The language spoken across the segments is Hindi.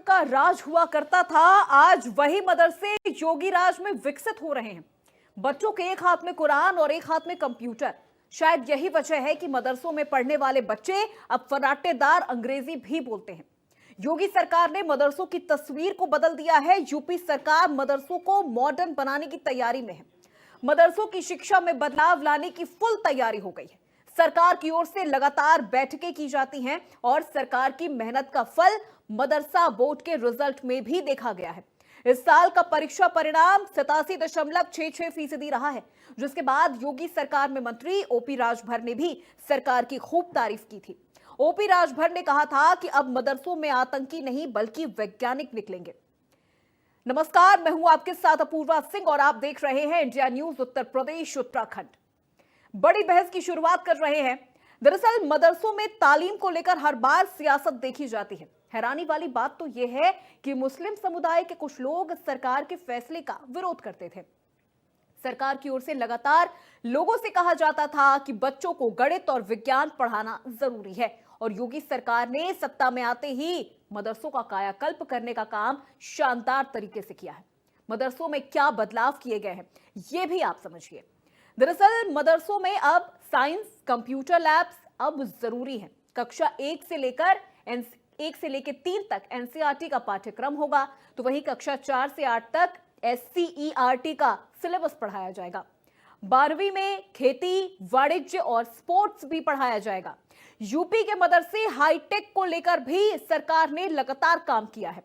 का राज हुआ करता था, आज वही मदरसे योगी राज में विकसित हो रहे हैं। बच्चों के एक हाथ में कुरान और एक हाथ में कंप्यूटर। शायद यही वजह है कि मदरसों में पढ़ने वाले बच्चे अब फर्राटेदार अंग्रेजी भी बोलते हैं। योगी सरकार ने मदरसों की तस्वीर को बदल दिया है। यूपी सरकार मदरसों को मॉडर्न बनाने की तैयारी में है। मदरसों की शिक्षा में बदलाव लाने की फुल तैयारी हो गई है। सरकार की ओर से लगातार बैठकें की जाती हैं और सरकार की मेहनत का फल मदरसा बोर्ड के रिजल्ट में भी देखा गया है। इस साल का परीक्षा परिणाम 87.66% रहा है, जिसके बाद योगी सरकार में मंत्री ओपी राजभर ने भी सरकार की खूब तारीफ की थी। ओपी राजभर ने कहा था कि अब मदरसों में आतंकी नहीं बल्कि वैज्ञानिक निकलेंगे। नमस्कार, मैं हूं आपके साथ अपूर्वा सिंह और आप देख रहे हैं इंडिया न्यूज उत्तर प्रदेश उत्तराखंड। बड़ी बहस की शुरुआत कर रहे हैं। दरअसल मदरसों में तालीम को लेकर हर बार सियासत देखी जाती है। हैरानी वाली बात तो यह है कि मुस्लिम समुदाय के कुछ लोग सरकार के फैसले का विरोध करते थे। सरकार की ओर से लगातार लोगों से कहा जाता था कि बच्चों को गणित और विज्ञान पढ़ाना जरूरी है, और योगी सरकार ने सत्ता में आते ही मदरसों का कायाकल्प करने का काम शानदार तरीके से किया है। मदरसों में क्या बदलाव किए गए हैं, ये भी आप समझिए। दरअसल मदरसों में अब साइंस, कंप्यूटर लैब्स अब जरूरी है। कक्षा 1 से लेकर 3 तक एनसीईआरटी का पाठ्यक्रम होगा, तो वहीं कक्षा 4 से 8 तक एससीईआरटी का सिलेबस पढ़ाया जाएगा। 12वीं में खेती, वाणिज्य और स्पोर्ट्स भी पढ़ाया जाएगा। यूपी के मदरसे हाईटेक को लेकर भी सरकार ने लगातार काम किया है।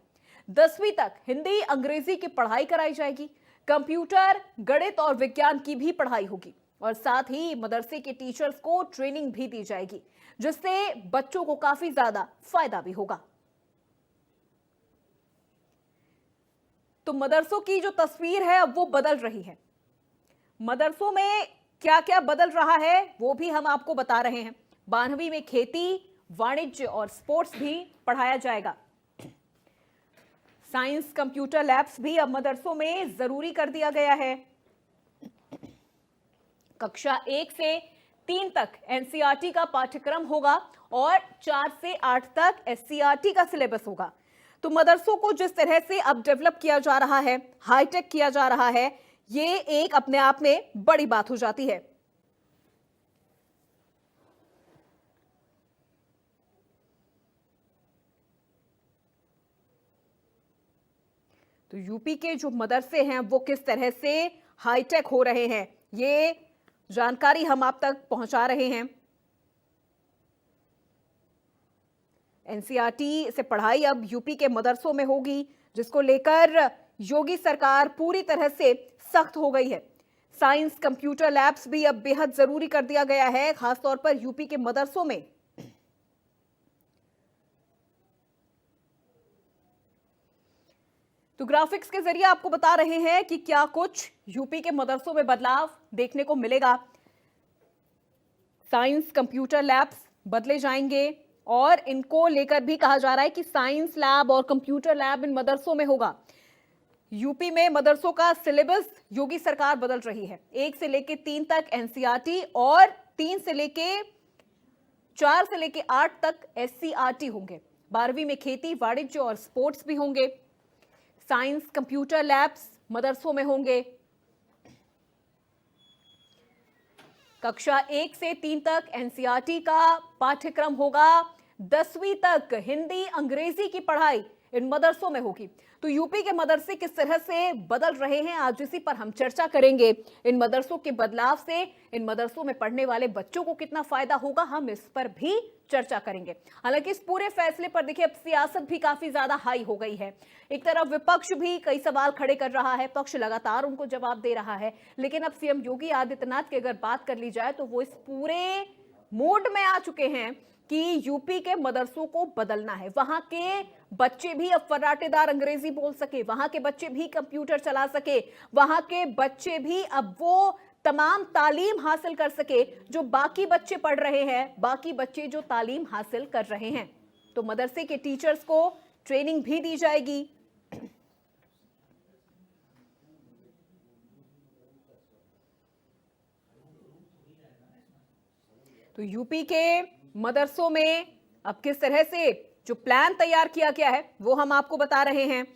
10वीं तक हिंदी, अंग्रेजी की पढ़ाई कराई जाएगी। कंप्यूटर, गणित और विज्ञान की भी पढ़ाई होगी, और साथ ही मदरसे के टीचर्स को ट्रेनिंग भी दी जाएगी, जिससे बच्चों को काफी ज्यादा फायदा भी होगा। तो मदरसों की जो तस्वीर है अब वो बदल रही है। मदरसों में क्या क्या बदल रहा है वो भी हम आपको बता रहे हैं। 12वीं में खेती, वाणिज्य और स्पोर्ट्स भी पढ़ाया जाएगा। साइंस, कंप्यूटर लैब्स भी अब मदरसों में जरूरी कर दिया गया है। कक्षा 1 से 3 तक एनसीईआरटी का पाठ्यक्रम होगा और 4 से 8 तक एससीईआरटी का सिलेबस होगा। तो मदरसों को जिस तरह से अब डेवलप किया जा रहा है, हाईटेक किया जा रहा है, ये एक अपने आप में बड़ी बात हो जाती है। तो यूपी के जो मदरसे हैं वो किस तरह से हाईटेक हो रहे हैं, ये जानकारी हम आप तक पहुंचा रहे हैं। एनसीईआरटी से पढ़ाई अब यूपी के मदरसों में होगी, जिसको लेकर योगी सरकार पूरी तरह से सख्त हो गई है। साइंस, कंप्यूटर लैब्स भी अब बेहद जरूरी कर दिया गया है, खासतौर पर यूपी के मदरसों में। तो ग्राफिक्स के जरिए आपको बता रहे हैं कि क्या कुछ यूपी के मदरसों में बदलाव देखने को मिलेगा। साइंस, कंप्यूटर लैब्स बदले जाएंगे और इनको लेकर भी कहा जा रहा है कि साइंस लैब और कंप्यूटर लैब इन मदरसों में होगा। यूपी में मदरसों का सिलेबस योगी सरकार बदल रही है। 1 से लेकर 3 तक एनसीईआरटी और 4 से लेकर 8 तक एससीईआरटी होंगे। 12वीं में खेती, वाणिज्य और स्पोर्ट्स भी होंगे। साइंस, कंप्यूटर लैब्स मदरसों में होंगे। कक्षा 1 से 3 तक एनसीईआरटी का पाठ्यक्रम होगा। 10वीं तक हिंदी, अंग्रेजी की पढ़ाई इन मदरसों में होगी। तो यूपी के मदरसे किस तरह से बदल रहे हैं, आज इसी पर हम चर्चा करेंगे। इन मदरसों के बदलाव से इन मदरसों में पढ़ने वाले बच्चों को कितना फायदा होगा, हम इस पर भी चर्चा करेंगे। हालांकि इस पूरे फैसले पर देखिए अब सियासत भी काफी ज्यादा हाई हो गई है। एक तरफ विपक्ष भी कई सवाल खड़े कर रहा है, पक्ष लगातार उनको जवाब दे रहा है, लेकिन अब सीएम योगी आदित्यनाथ की अगर बात कर ली जाए तो वो इस पूरे मोड में आ चुके हैं कि यूपी के मदरसों को बदलना है। वहां के बच्चे भी अब फर्राटेदार अंग्रेजी बोल सके, वहां के बच्चे भी कंप्यूटर चला सके, वहां के बच्चे भी अब वो तमाम तालीम हासिल कर सके जो बाकी बच्चे पढ़ रहे हैं, बाकी बच्चे जो तालीम हासिल कर रहे हैं। तो मदरसे के टीचर्स को ट्रेनिंग भी दी जाएगी। तो यूपी के मदरसों में अब किस तरह से जो प्लान तैयार किया गया है वो हम आपको बता रहे हैं।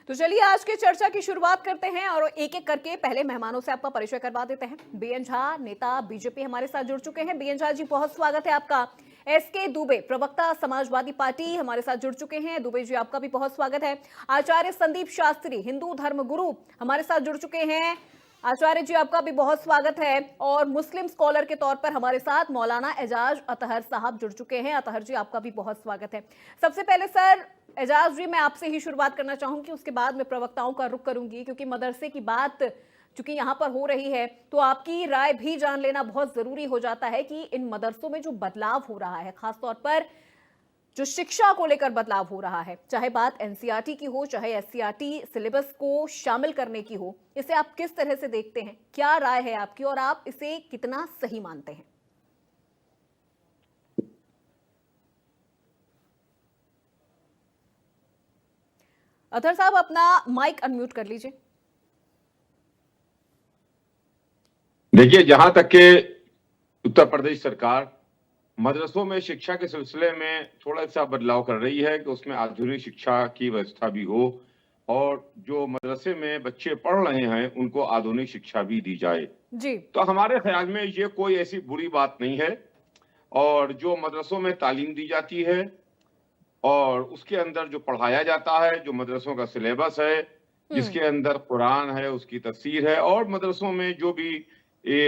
तो चलिए आज की चर्चा की शुरुआत करते हैं और एक एक करके पहले मेहमानों से आपका परिचय करवा देते हैं। बीएन झा, नेता बीजेपी, हमारे साथ जुड़ चुके हैं। बीएन झा जी, बहुत स्वागत है आपका। एसके दुबे, प्रवक्ता समाजवादी पार्टी, हमारे साथ जुड़ चुके हैं। दुबे जी, आपका भी बहुत स्वागत है। आचार्य संदीप शास्त्री, हिंदू धर्म गुरु, हमारे साथ जुड़ चुके हैं। आचार्य जी, आपका भी बहुत स्वागत है। और मुस्लिम स्कॉलर के तौर पर हमारे साथ मौलाना एजाज अतहर साहब जुड़ चुके हैं। अतहर जी, आपका भी बहुत स्वागत है। सबसे पहले सर एजाज जी, मैं आपसे ही शुरुआत करना चाहूंगी, उसके बाद मैं प्रवक्ताओं का रुख करूंगी, क्योंकि मदरसे की बात चूंकि यहां पर हो रही है तो आपकी राय भी जान लेना बहुत जरूरी हो जाता है कि इन मदरसों में जो बदलाव हो रहा है, खासतौर पर जो शिक्षा को लेकर बदलाव हो रहा है, चाहे बात एनसीईआरटी की हो, चाहे एससीईआरटी सिलेबस को शामिल करने की हो, इसे आप किस तरह से देखते हैं? क्या राय है आपकी और आप इसे कितना सही मानते हैं? अतहर साहब, अपना माइक अनम्यूट कर लीजिए। देखिए, जहां तक के उत्तर प्रदेश सरकार मदरसों में शिक्षा के सिलसिले में थोड़ा सा बदलाव कर रही है कि उसमें आधुनिक शिक्षा की व्यवस्था भी हो और जो मदरसे में बच्चे पढ़ रहे हैं उनको आधुनिक शिक्षा भी दी जाए जी। तो हमारे ख्याल में ये कोई ऐसी बुरी बात नहीं है। और जो मदरसों में तालीम दी जाती है और उसके अंदर जो पढ़ाया जाता है, जो मदरसों का सिलेबस है, जिसके अंदर कुरान है, उसकी तफसीर है, और मदरसों में जो भी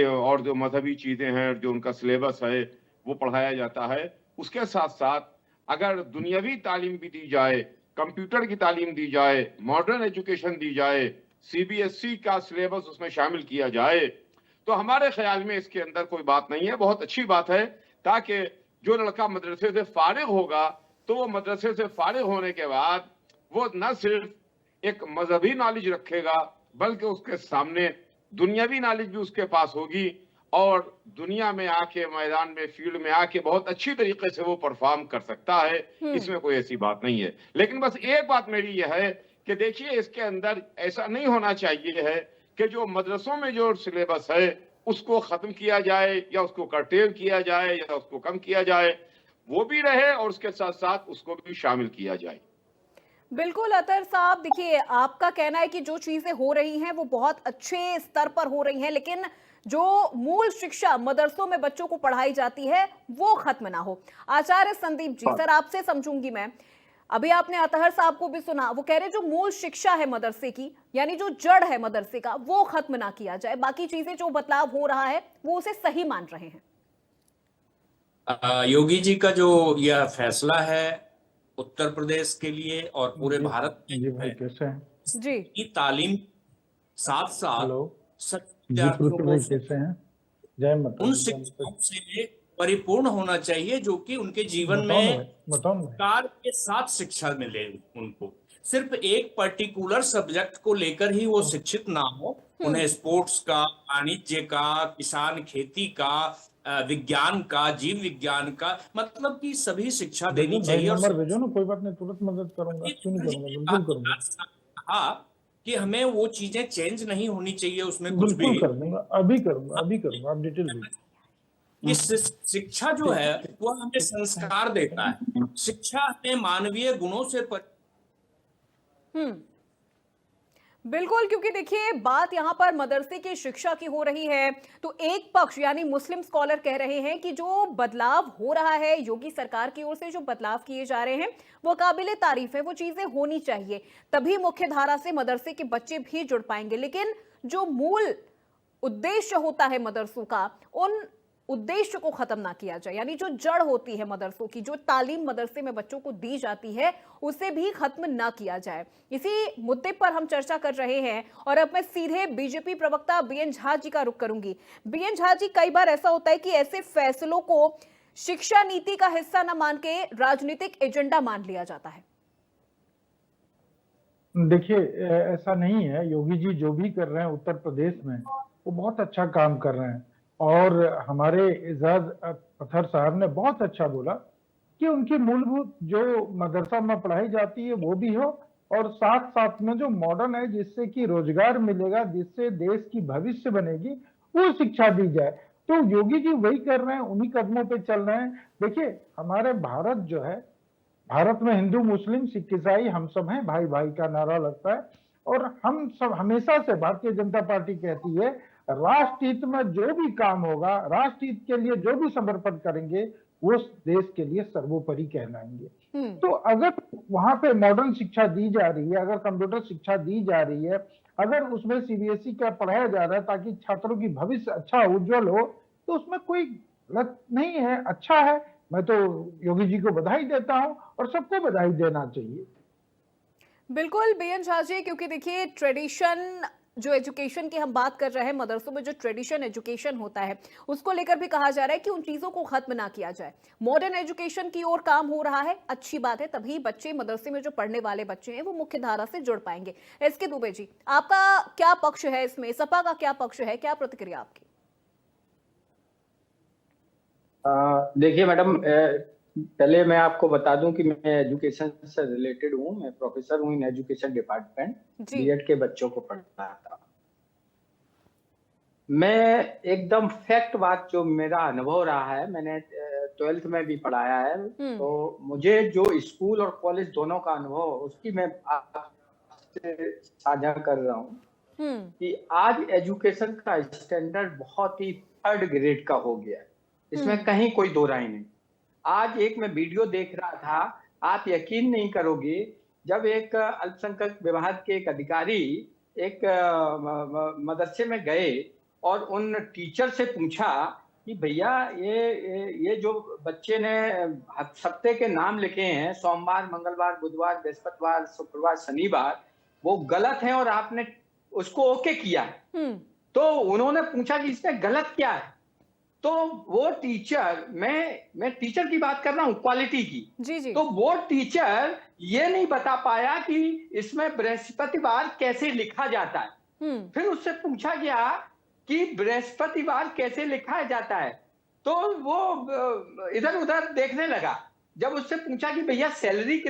और जो मजहबी चीजें हैं, जो उनका सिलेबस है वो पढ़ाया जाता है, उसके साथ साथ अगर दुनियावी तालीम भी दी जाए, कंप्यूटर की तालीम दी जाए, मॉडर्न एजुकेशन दी जाए, सीबीएसई का सिलेबस उसमें शामिल किया जाए, तो हमारे ख्याल में इसके अंदर कोई बात नहीं है, बहुत अच्छी बात है। ताकि जो लड़का मदरसे से फारिग होगा तो वो मदरसे से फारिग होने के बाद वो न सिर्फ एक मजहबी नॉलेज रखेगा बल्कि उसके सामने दुनियावी नॉलेज भी उसके पास होगी और दुनिया में आके, मैदान में, फील्ड में आके बहुत अच्छी तरीके से वो परफॉर्म कर सकता है। इसमें कोई ऐसी बात नहीं है। लेकिन बस एक बात मेरी यह है कि देखिए, इसके अंदर ऐसा नहीं होना चाहिए है कि जो मदरसों में जो सिलेबस है उसको खत्म किया जाए या उसको कर्टेल किया जाए या उसको कम किया जाए, वो भी रहे और उसके साथ साथ उसको भी शामिल किया जाए। बिल्कुल अतहर साहब, देखिए आपका कहना है कि जो चीजें हो रही हैं वो बहुत अच्छे स्तर पर हो रही हैं, लेकिन जो मूल शिक्षा मदरसों में बच्चों को पढ़ाई जाती है वो खत्म ना हो। आचार्य संदीप जी, सर आपसे समझूंगी मैं। अभी आपने अतहर साहब को भी सुना, वो कह रहे जो मूल शिक्षा है मदरसे की, यानी जो जड़ है मदरसे का, वो खत्म ना किया जाए, बाकी चीजें जो बदलाव हो रहा है वो उसे सही मान रहे हैं। योगी जी का जो यह फैसला है उत्तर प्रदेश के लिए और पूरे भारत में जी भाई, कैसे हैं? जी। की तालीम साथ साथ हेलो जी, विद्यार्थियों पृथ्वी को भाई कैसे हैं? जय माता उन दी, जय माता शिक्षाओं से परिपूर्ण होना चाहिए जो कि उनके दी। जीवन बताओ ना में भाई, बताओ ना भाई। कार के साथ शिक्षा मिले। उनको सिर्फ एक पर्टिकुलर सब्जेक्ट को लेकर ही वो शिक्षित ना हो, उन्हें स्पोर्ट्स का, वाणिज्य का, किसान खेती का, विज्ञान का, जीव विज्ञान का, मतलब कि सभी शिक्षा देनी भेजो भाई, चाहिए। और नंबर भेजो ना, कोई बात नहीं, तुरंत मदद करूंगा, क्यों नहीं करूंगा, बिल्कुल करूंगा। कहा कि हमें वो चीजें चेंज नहीं होनी चाहिए उसमें कुछ भी। बिल्कुल कर दूंगा, अभी करूंगा, अभी करूंगा, आप डिटेल भेजो। ये शिक्षा जो है वो हमें संस्कार देता है। शिक्षा हमें मानवीय गुणों से बिल्कुल, क्योंकि देखिए बात यहां पर मदरसे की शिक्षा की हो रही है, तो एक पक्ष यानी मुस्लिम स्कॉलर कह रहे हैं कि जो बदलाव हो रहा है, योगी सरकार की ओर से जो बदलाव किए जा रहे हैं वो काबिले तारीफ है, वो चीजें होनी चाहिए, तभी मुख्य धारा से मदरसे के बच्चे भी जुड़ पाएंगे। लेकिन जो मूल उद्देश्य होता है मदरसों का, उन उद्देश्य को खत्म ना किया जाए, यानी जो जड़ होती है मदरसों की, जो तालीम मदरसे में बच्चों को दी जाती है, उसे भी खत्म ना किया जाए। इसी मुद्दे पर हम चर्चा कर रहे हैं और अब मैं सीधे बीजेपी प्रवक्ता बीएन झा जी का रुख करूंगी। बीएन झा जी, कई बार ऐसा होता है कि ऐसे फैसलों को शिक्षा नीति का हिस्सा न मान के राजनीतिक एजेंडा मान लिया जाता है। देखिए, ऐसा नहीं है। योगी जी जो भी कर रहे हैं उत्तर प्रदेश में, वो बहुत अच्छा काम कर रहे हैं। और हमारे एजाज पथर साहब ने बहुत अच्छा बोला कि उनकी मूलभूत जो मदरसा में पढ़ाई जाती है वो भी हो, और साथ साथ में जो मॉडर्न है जिससे कि रोजगार मिलेगा, जिससे देश की भविष्य बनेगी, वो शिक्षा दी जाए। तो योगी जी वही कर रहे हैं, उन्हीं कदमों पे चल रहे हैं। देखिए हमारे भारत जो है, भारत में हिंदू मुस्लिम सिख ईसाई हम सब हैं, भाई भाई का नारा लगता है। और हम सब हमेशा से भारतीय जनता पार्टी कहती है राष्ट्र हित में जो भी काम होगा, राष्ट्र हित के लिए जो भी समर्पण करेंगे, वो देश के लिए सर्वोपरि कहलाएंगे। तो अगर वहां पे मॉडर्न शिक्षा दी जा रही है, अगर कंप्यूटर शिक्षा दी जा रही है, अगर उसमें सीबीएसई का पढ़ाया जा रहा है ताकि छात्रों की भविष्य अच्छा उज्जवल हो, तो उसमें कोई गलत नहीं है, अच्छा है। मैं तो योगी जी को बधाई देता हूं और सबको बधाई देना चाहिए। बिल्कुल बेअन झा जी, क्योंकि देखिए ट्रेडिशन जो एजुकेशन की हम बात कर रहे हैं, मदरसों में जो ट्रेडिशन एजुकेशन होता है उसको लेकर भी कहा जा रहा है कि उन चीजों को खत्म ना किया जाए। मॉडर्न एजुकेशन की ओर काम हो रहा है, अच्छी बात है, तभी बच्चे मदरसे में जो पढ़ने वाले बच्चे हैं वो मुख्य धारा से जुड़ पाएंगे। एसके दुबे जी, आपका क्या पक्ष है इसमें, सपा का क्या पक्ष है, क्या प्रतिक्रिया आपकी? देखिए मैडम, पहले मैं आपको बता दूं कि मैं एजुकेशन से रिलेटेड हूं। मैं प्रोफेसर हूं इन एजुकेशन डिपार्टमेंट, बीएड के बच्चों को पढ़ाता हूं। मैं एकदम फैक्ट बात जो मेरा अनुभव रहा है, मैंने 12th में भी पढ़ाया है, तो मुझे जो स्कूल और कॉलेज दोनों का अनुभव उसकी मैं आपसे साझा कर रहा हूं कि आज एजुकेशन का स्टैंडर्ड बहुत ही 3rd ग्रेड का हो गया है। इसमें कहीं कोई दो राय नहीं। आज एक मैं वीडियो देख रहा था, आप यकीन नहीं करोगे, जब एक अल्पसंख्यक विभाग के एक अधिकारी एक मदरसे में गए और उन टीचर से पूछा कि भैया ये जो बच्चे ने हफ्ते के नाम लिखे हैं, सोमवार, मंगलवार, बुधवार, बृहस्पतिवार, शुक्रवार, शनिवार, वो गलत है और आपने उसको ओके किया है। तो उन्होंने पूछा कि इसमें गलत क्या है, तो वो टीचर, मैं टीचर की बात कर रहा हूँ, क्वालिटी की। जी। तो वो टीचर ये नहीं बता पाया कि इसमें बृहस्पतिवार कैसे लिखा जाता है। फिर उससे पूछा गया कि बृहस्पतिवार कैसे लिखा जाता है, तो वो इधर उधर देखने लगा। जब उससे पूछा कि भैया सैलरी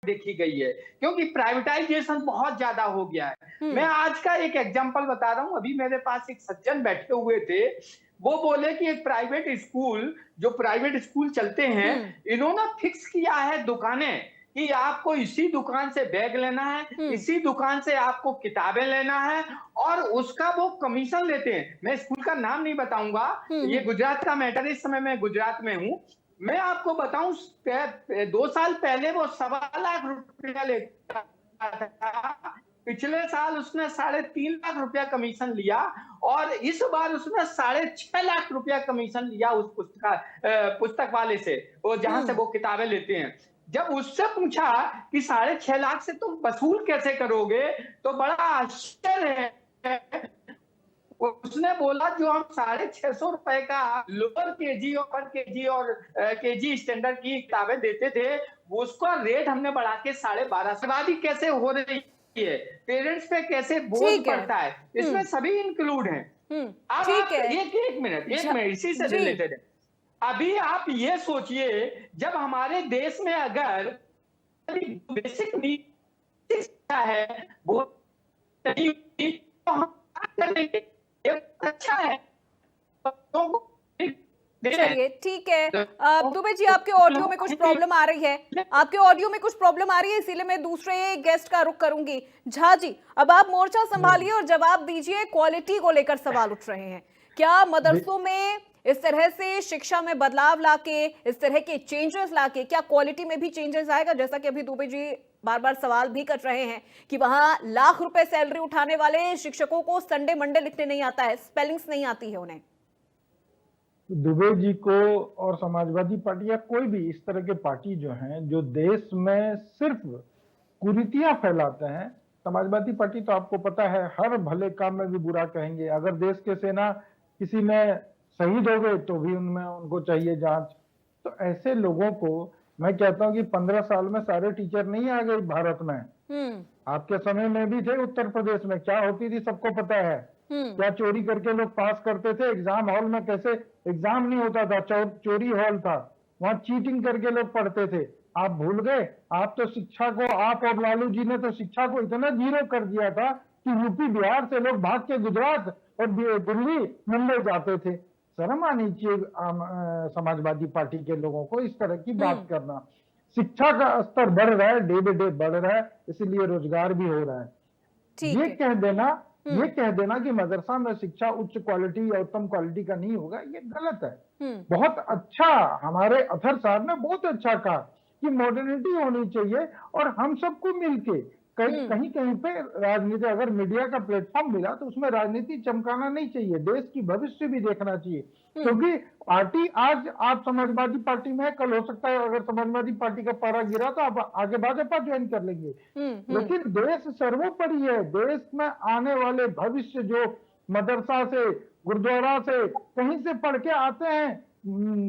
देखी गई है, क्योंकि प्राइवेटाइजेशन बहुत ज्यादा हो गया है। मैं आज का एक एग्जांपल बता रहा हूं। अभी मेरे पास एक सज्जन बैठे हुए थे, वो बोले कि एक प्राइवेट स्कूल, जो प्राइवेट स्कूल चलते हैं, इन्होंने फिक्स किया है दुकानें कि आपको इसी दुकान से बैग लेना है, इसी दुकान से आपको किताबें लेना है, और उसका वो कमीशन लेते हैं। मैं स्कूल का नाम नहीं बताऊंगा, ये गुजरात का मैटर, इस समय मैं गुजरात में हूं। मैं आपको बताऊं, 2 साल पहले वो 1.25 लाख रुपया लेता था, पिछले साल उसने 3.5 लाख रुपया कमीशन लिया, और इस बार उसने 6.5 लाख रुपया कमीशन लिया उस पुस्तक वाले से, वो जहां से वो किताबें लेते हैं। जब उससे पूछा कि 6.5 लाख से तुम वसूल कैसे करोगे, तो बड़ा आश्चर्य है। उसने बोला जो हम 650 रुपए का लोअर केजी और अपर केजी और केजी स्टैंडर्ड की किताबें देते थे, उसका रेट हमने बढ़ा के 12.5 कैसे हो रही है, पेरेंट्स पे कैसे बोझ पड़ता है, इसमें सभी इंक्लूड हैं। अब एक मिनट इसी से रिलेटेड है। अभी आप ये सोचिए, जब हमारे देश में अगर बेसिक नीड्स है वो तो हम करेंगे, अच्छा है। चलिए ठीक है। दुबे जी, आपके ऑडियो में कुछ प्रॉब्लम आ रही है, आपके ऑडियो में कुछ प्रॉब्लम आ रही है, इसीलिए मैं दूसरे गेस्ट का रुख करूंगी। झा जी, अब आप मोर्चा संभालिए और जवाब दीजिए। क्वालिटी को लेकर सवाल उठ रहे हैं, क्या मदरसों में इस तरह से शिक्षा में बदलाव लाके, इस तरह के चेंजेस लाके, क्या क्वालिटी में भी चेंजेस आएगा? जैसा कि अभी दुबे जी बार बार सवाल भी कर रहे हैं कि वहां लाख रुपए सैलरी उठाने वाले शिक्षकों को संडे मंडे लिखने नहीं आता है, स्पेलिंग्स नहीं आती है उन्हें। दुबे जी को और समाजवादी पार्टी या कोई भी इस तरह के पार्टी जो हैं, जो देश में सिर्फ कुरीतियां फैलाते हैं, समाजवादी पार्टी तो आपको पता है हर भले काम में भी बुरा कहेंगे। अगर देश के सेना किसी में शहीद हो गए तो भी उनमें उनको चाहिए जांच। तो ऐसे लोगों को मैं कहता हूँ कि 15 साल में सारे टीचर नहीं आ गए भारत में। आपके समय में भी थे उत्तर प्रदेश में, क्या होती थी सबको पता है। क्या चोरी करके लोग पास करते थे, एग्जाम हॉल में कैसे एग्जाम नहीं होता था, चोरी हॉल था, वहां चीटिंग करके लोग पढ़ते थे। आप भूल गए? आप तो शिक्षा को, आप और लालू जी ने तो शिक्षा को इतना जीरो कर दिया था कि यूपी बिहार से लोग भाग के गुजरात और दिल्ली मुंबई जाते थे। शर्म आनी चाहिए समाजवादी पार्टी के लोगों को इस तरह की बात करना। शिक्षा का स्तर बढ़ रहा है, डे बाय डे बढ़ रहा है, इसलिए रोजगार भी हो रहा है। ये कह देना कि मदरसा में शिक्षा उच्च क्वालिटी या उत्तम क्वालिटी का नहीं होगा, ये गलत है। बहुत अच्छा हमारे अथर साहब ने बहुत अच्छा कहा कि मॉडर्निटी होनी चाहिए और हम सबको मिलके कहीं कहीं पे राजनीति, अगर मीडिया का प्लेटफॉर्म मिला तो उसमें राजनीति चमकाना नहीं चाहिए, देश की भविष्य भी देखना चाहिए। क्योंकि पार्टी आज आप समाजवादी पार्टी में है, कल हो सकता है अगर समाजवादी पार्टी का पारा गिरा तो आप आगे भाजपा ज्वाइन कर लेंगे। लेकिन देश सर्वोपरि है। देश में आने वाले भविष्य जो मदरसा से, गुरुद्वारा से, कहीं से पढ़ के आते हैं,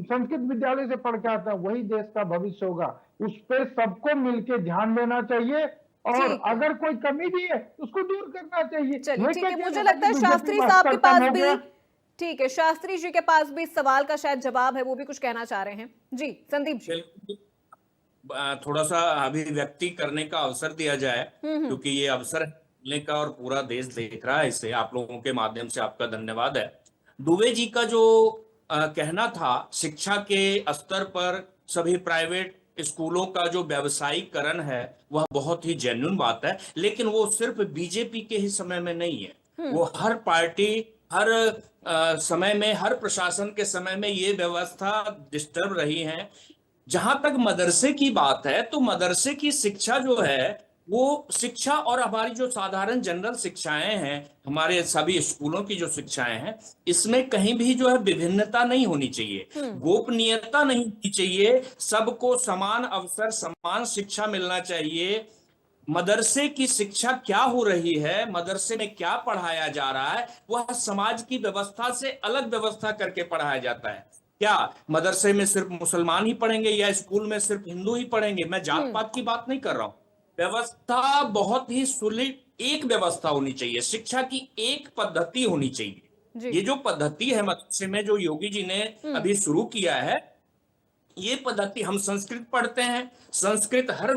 संस्कृत विद्यालय से पढ़ के आते हैं, वही देश का भविष्य होगा। उस पर सबको मिलकर ध्यान देना चाहिए और अगर कोई कमी भी है उसको दूर करना चाहिए। चलिए ठीक है, मुझे लगता है शास्त्री साहब के पास भी, ठीक है, शास्त्री जी के पास भी इस सवाल का शायद जवाब है, वो भी कुछ कहना चाह रहे हैं। जी संदीप जी, थोड़ा सा अभिव्यक्ति करने का अवसर दिया जाए, क्योंकि ये अवसर मिलने का और पूरा देश देख रहा है इसे। आप लोगों के माध्यम से आपका धन्यवाद है। दुबे जी का जो कहना था, शिक्षा के स्तर पर सभी प्राइवेट स्कूलों का जो व्यावसायीकरण है वह बहुत ही जेन्युइन बात है, लेकिन वो सिर्फ बीजेपी के ही समय में नहीं है। वो हर पार्टी, हर समय में, हर प्रशासन के समय में ये व्यवस्था डिस्टर्ब रही है। जहां तक मदरसे की बात है तो मदरसे की शिक्षा जो है वो शिक्षा और हमारी जो साधारण जनरल शिक्षाएं हैं, हमारे सभी स्कूलों की जो शिक्षाएं हैं, इसमें कहीं भी जो है विभिन्नता नहीं होनी चाहिए, गोपनीयता नहीं होनी चाहिए, सबको समान अवसर, समान शिक्षा मिलना चाहिए। मदरसे की शिक्षा क्या हो रही है, मदरसे में क्या पढ़ाया जा रहा है, वह समाज की व्यवस्था से अलग व्यवस्था करके पढ़ाया जाता है। क्या मदरसे में सिर्फ मुसलमान ही पढ़ेंगे या स्कूल में सिर्फ हिंदू ही पढ़ेंगे? मैं जात पात की बात नहीं कर रहा हूं। व्यवस्था बहुत ही सुलिट, एक व्यवस्था होनी चाहिए, शिक्षा की एक पद्धति होनी चाहिए। ये जो पद्धति है मदरसे में, जो योगी जी ने अभी शुरू किया है, ये पद्धति, हम संस्कृत पढ़ते हैं, संस्कृत हर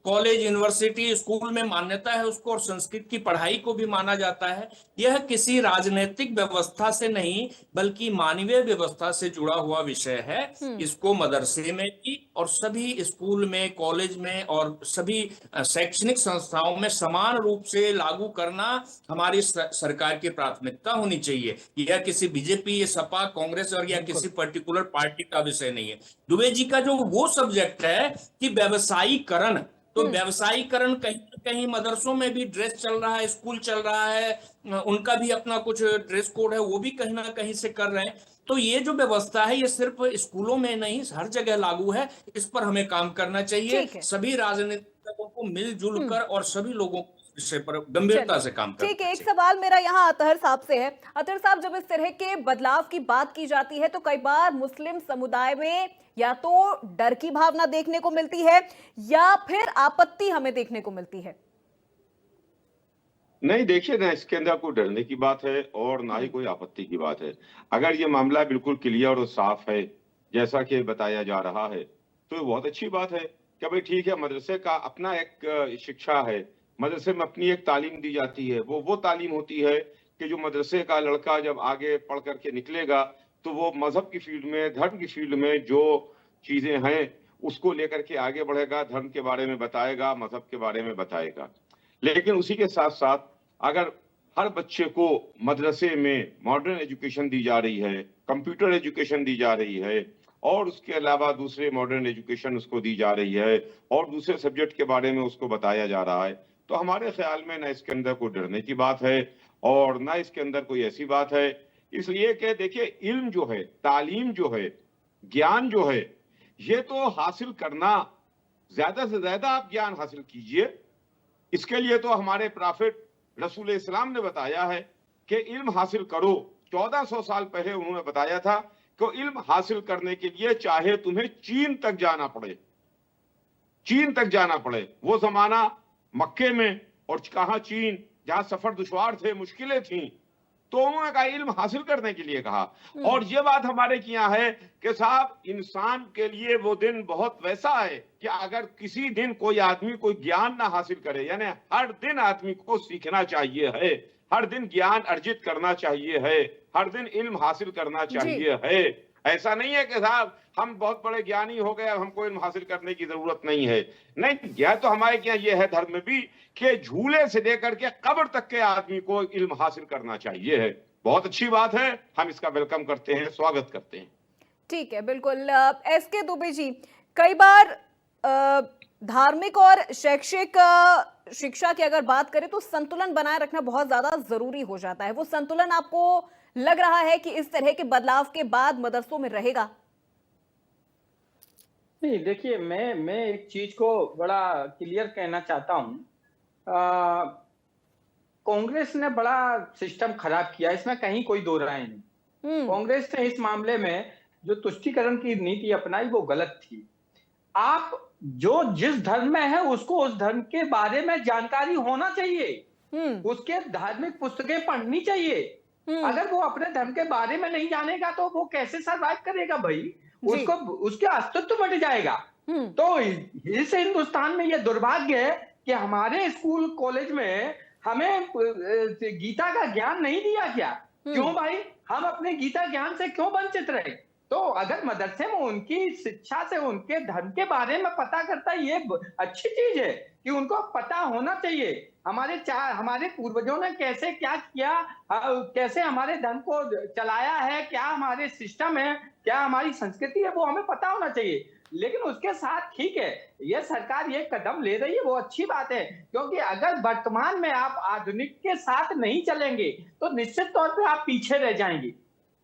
कॉलेज, यूनिवर्सिटी, स्कूल में मान्यता है उसको, और संस्कृत की पढ़ाई को भी माना जाता है। यह किसी राजनीतिक व्यवस्था से नहीं बल्कि मानवीय व्यवस्था से जुड़ा हुआ विषय है। इसको मदरसे में भी और सभी स्कूल में, कॉलेज में और सभी शैक्षणिक संस्थाओं में समान रूप से लागू करना हमारी सरकार की प्राथमिकता होनी चाहिए। यह किसी बीजेपी, सपा, कांग्रेस और या किसी पर्टिकुलर पार्टी का विषय नहीं है। दुबे जी का जो वो सब्जेक्ट है कि व्यवसायीकरण, तो व्यवसायीकरण कहीं ना कहीं मदरसों में भी ड्रेस चल रहा है, स्कूल चल रहा है, उनका भी अपना कुछ ड्रेस कोड है, वो भी कहीं ना कहीं से कर रहे हैं। तो ये जो व्यवस्था है ये सिर्फ स्कूलों में नहीं, हर जगह लागू है। इस पर हमें काम करना चाहिए, सभी राजनीतिक दलों को मिलजुल कर और सभी लोगों को विषय पर गंभीरता से काम करना। ठीक है, एक सवाल मेरा यहाँ अतहर साहब से है। अतहर साहब, जब इस तरह के बदलाव की बात की जाती है तो कई बार मुस्लिम समुदाय में या तो डर की भावना देखने को मिलती है या फिर आपत्ति हमें देखने को मिलती है। नहीं, देखिए ना, इसके अंदर कोई डरने की बात है और ना ही कोई आपत्ति की बात है। अगर ये मामला बिल्कुल क्लियर और साफ है जैसा कि बताया जा रहा है तो ये बहुत अच्छी बात है कि भाई ठीक है, मदरसे का अपना एक शिक्षा है, मदरसे में अपनी एक तालीम दी जाती है। वो तालीम होती है कि जो मदरसे का लड़का जब आगे पढ़ करके निकलेगा तो वो मजहब की फील्ड में, धर्म की फील्ड में जो चीजें हैं उसको लेकर के आगे बढ़ेगा, धर्म के बारे में बताएगा, मजहब के बारे में बताएगा। लेकिन उसी के साथ साथ अगर हर बच्चे को मदरसे में मॉडर्न एजुकेशन दी जा रही है, कंप्यूटर एजुकेशन दी जा रही है और उसके अलावा दूसरे मॉडर्न एजुकेशन उसको दी जा रही है और दूसरे सब्जेक्ट के बारे में उसको बताया जा रहा है, तो हमारे ख्याल में ना इसके अंदर कोई डरने की बात है और ना इसके अंदर कोई ऐसी बात है। इसलिए कि देखिए, इल्म जो है, तालीम जो है, ज्ञान जो है, ये तो हासिल करना, ज्यादा से ज्यादा आप ज्ञान हासिल कीजिए। इसके लिए तो हमारे प्रॉफिट रसूल इस्लाम ने बताया है कि इल्म हासिल करो। 1400 साल पहले उन्होंने बताया था कि इल्म हासिल करने के लिए चाहे तुम्हें चीन तक जाना पड़े, चीन तक जाना पड़े। वो जमाना मक्के में और कहाँ चीन, जहां सफर दुश्वार थे, मुश्किलें थी, तो उन्होंने कहा इल्म हासिल करने के लिए कहा। और ये बात हमारे यहाँ है कि साहब इंसान के लिए वो दिन बहुत वैसा है कि अगर किसी दिन कोई आदमी कोई ज्ञान ना हासिल करे, यानी हर दिन आदमी को सीखना चाहिए है, हर दिन ज्ञान अर्जित करना चाहिए है, हर दिन इल्म हासिल करना चाहिए है। ऐसा नहीं है कि साहब हम बहुत बड़े ज्ञानी हो गए, अब हमको इल्म हासिल करने की जरूरत नहीं है। नहीं, यह तो हमारे यहाँ ये है धर्म में भी कि झूले से लेकर के कब्र तक के आदमी को इल्म हासिल करना चाहिए है। बहुत अच्छी बात है, हम इसका वेलकम करते हैं, स्वागत करते हैं। ठीक है, बिल्कुल। एसके दुबे जी, कई बार धार्मिक और शैक्षिक शिक्षा की अगर बात करें तो संतुलन बनाए रखना बहुत ज्यादा जरूरी हो जाता है। वो संतुलन आपको लग रहा है कि इस तरह के बदलाव के बाद मदरसों में रहेगा? नहीं, देखिए, मैं एक चीज को बड़ा क्लियर कहना चाहता हूं। कांग्रेस ने बड़ा सिस्टम खराब किया, इसमें कहीं कोई दो राय नहीं। कांग्रेस ने इस मामले में जो तुष्टीकरण की नीति अपनाई वो गलत थी। आप जो जिस धर्म में है उसको उस धर्म के बारे में जानकारी होना चाहिए, उसके धार्मिक पुस्तकें पढ़नी चाहिए। अगर वो अपने धर्म के बारे में नहीं जानेगा तो वो कैसे सर्वाइव करेगा भाई? उसको उसके अस्तित्व मिट जाएगा। तो इस हिंदुस्तान में ये दुर्भाग्य है कि हमारे स्कूल कॉलेज में हमें गीता का ज्ञान नहीं दिया गया। क्यों भाई? हम अपने गीता ज्ञान से क्यों वंचित रहे? तो अगर मदरसे में उनकी शिक्षा से उनके धर्म के बारे में पता करता है, ये अच्छी चीज है कि उनको पता होना चाहिए। हमारे पूर्वजों ने कैसे क्या किया, कैसे हमारे धर्म को चलाया है, क्या हमारे सिस्टम है, क्या हमारी संस्कृति है, वो हमें पता होना चाहिए। लेकिन उसके साथ ठीक है, ये सरकार ये कदम ले रही है, वो अच्छी बात है, क्योंकि अगर वर्तमान में आप आधुनिक के साथ नहीं चलेंगे तो निश्चित तौर पे आप पीछे रह जाएंगे।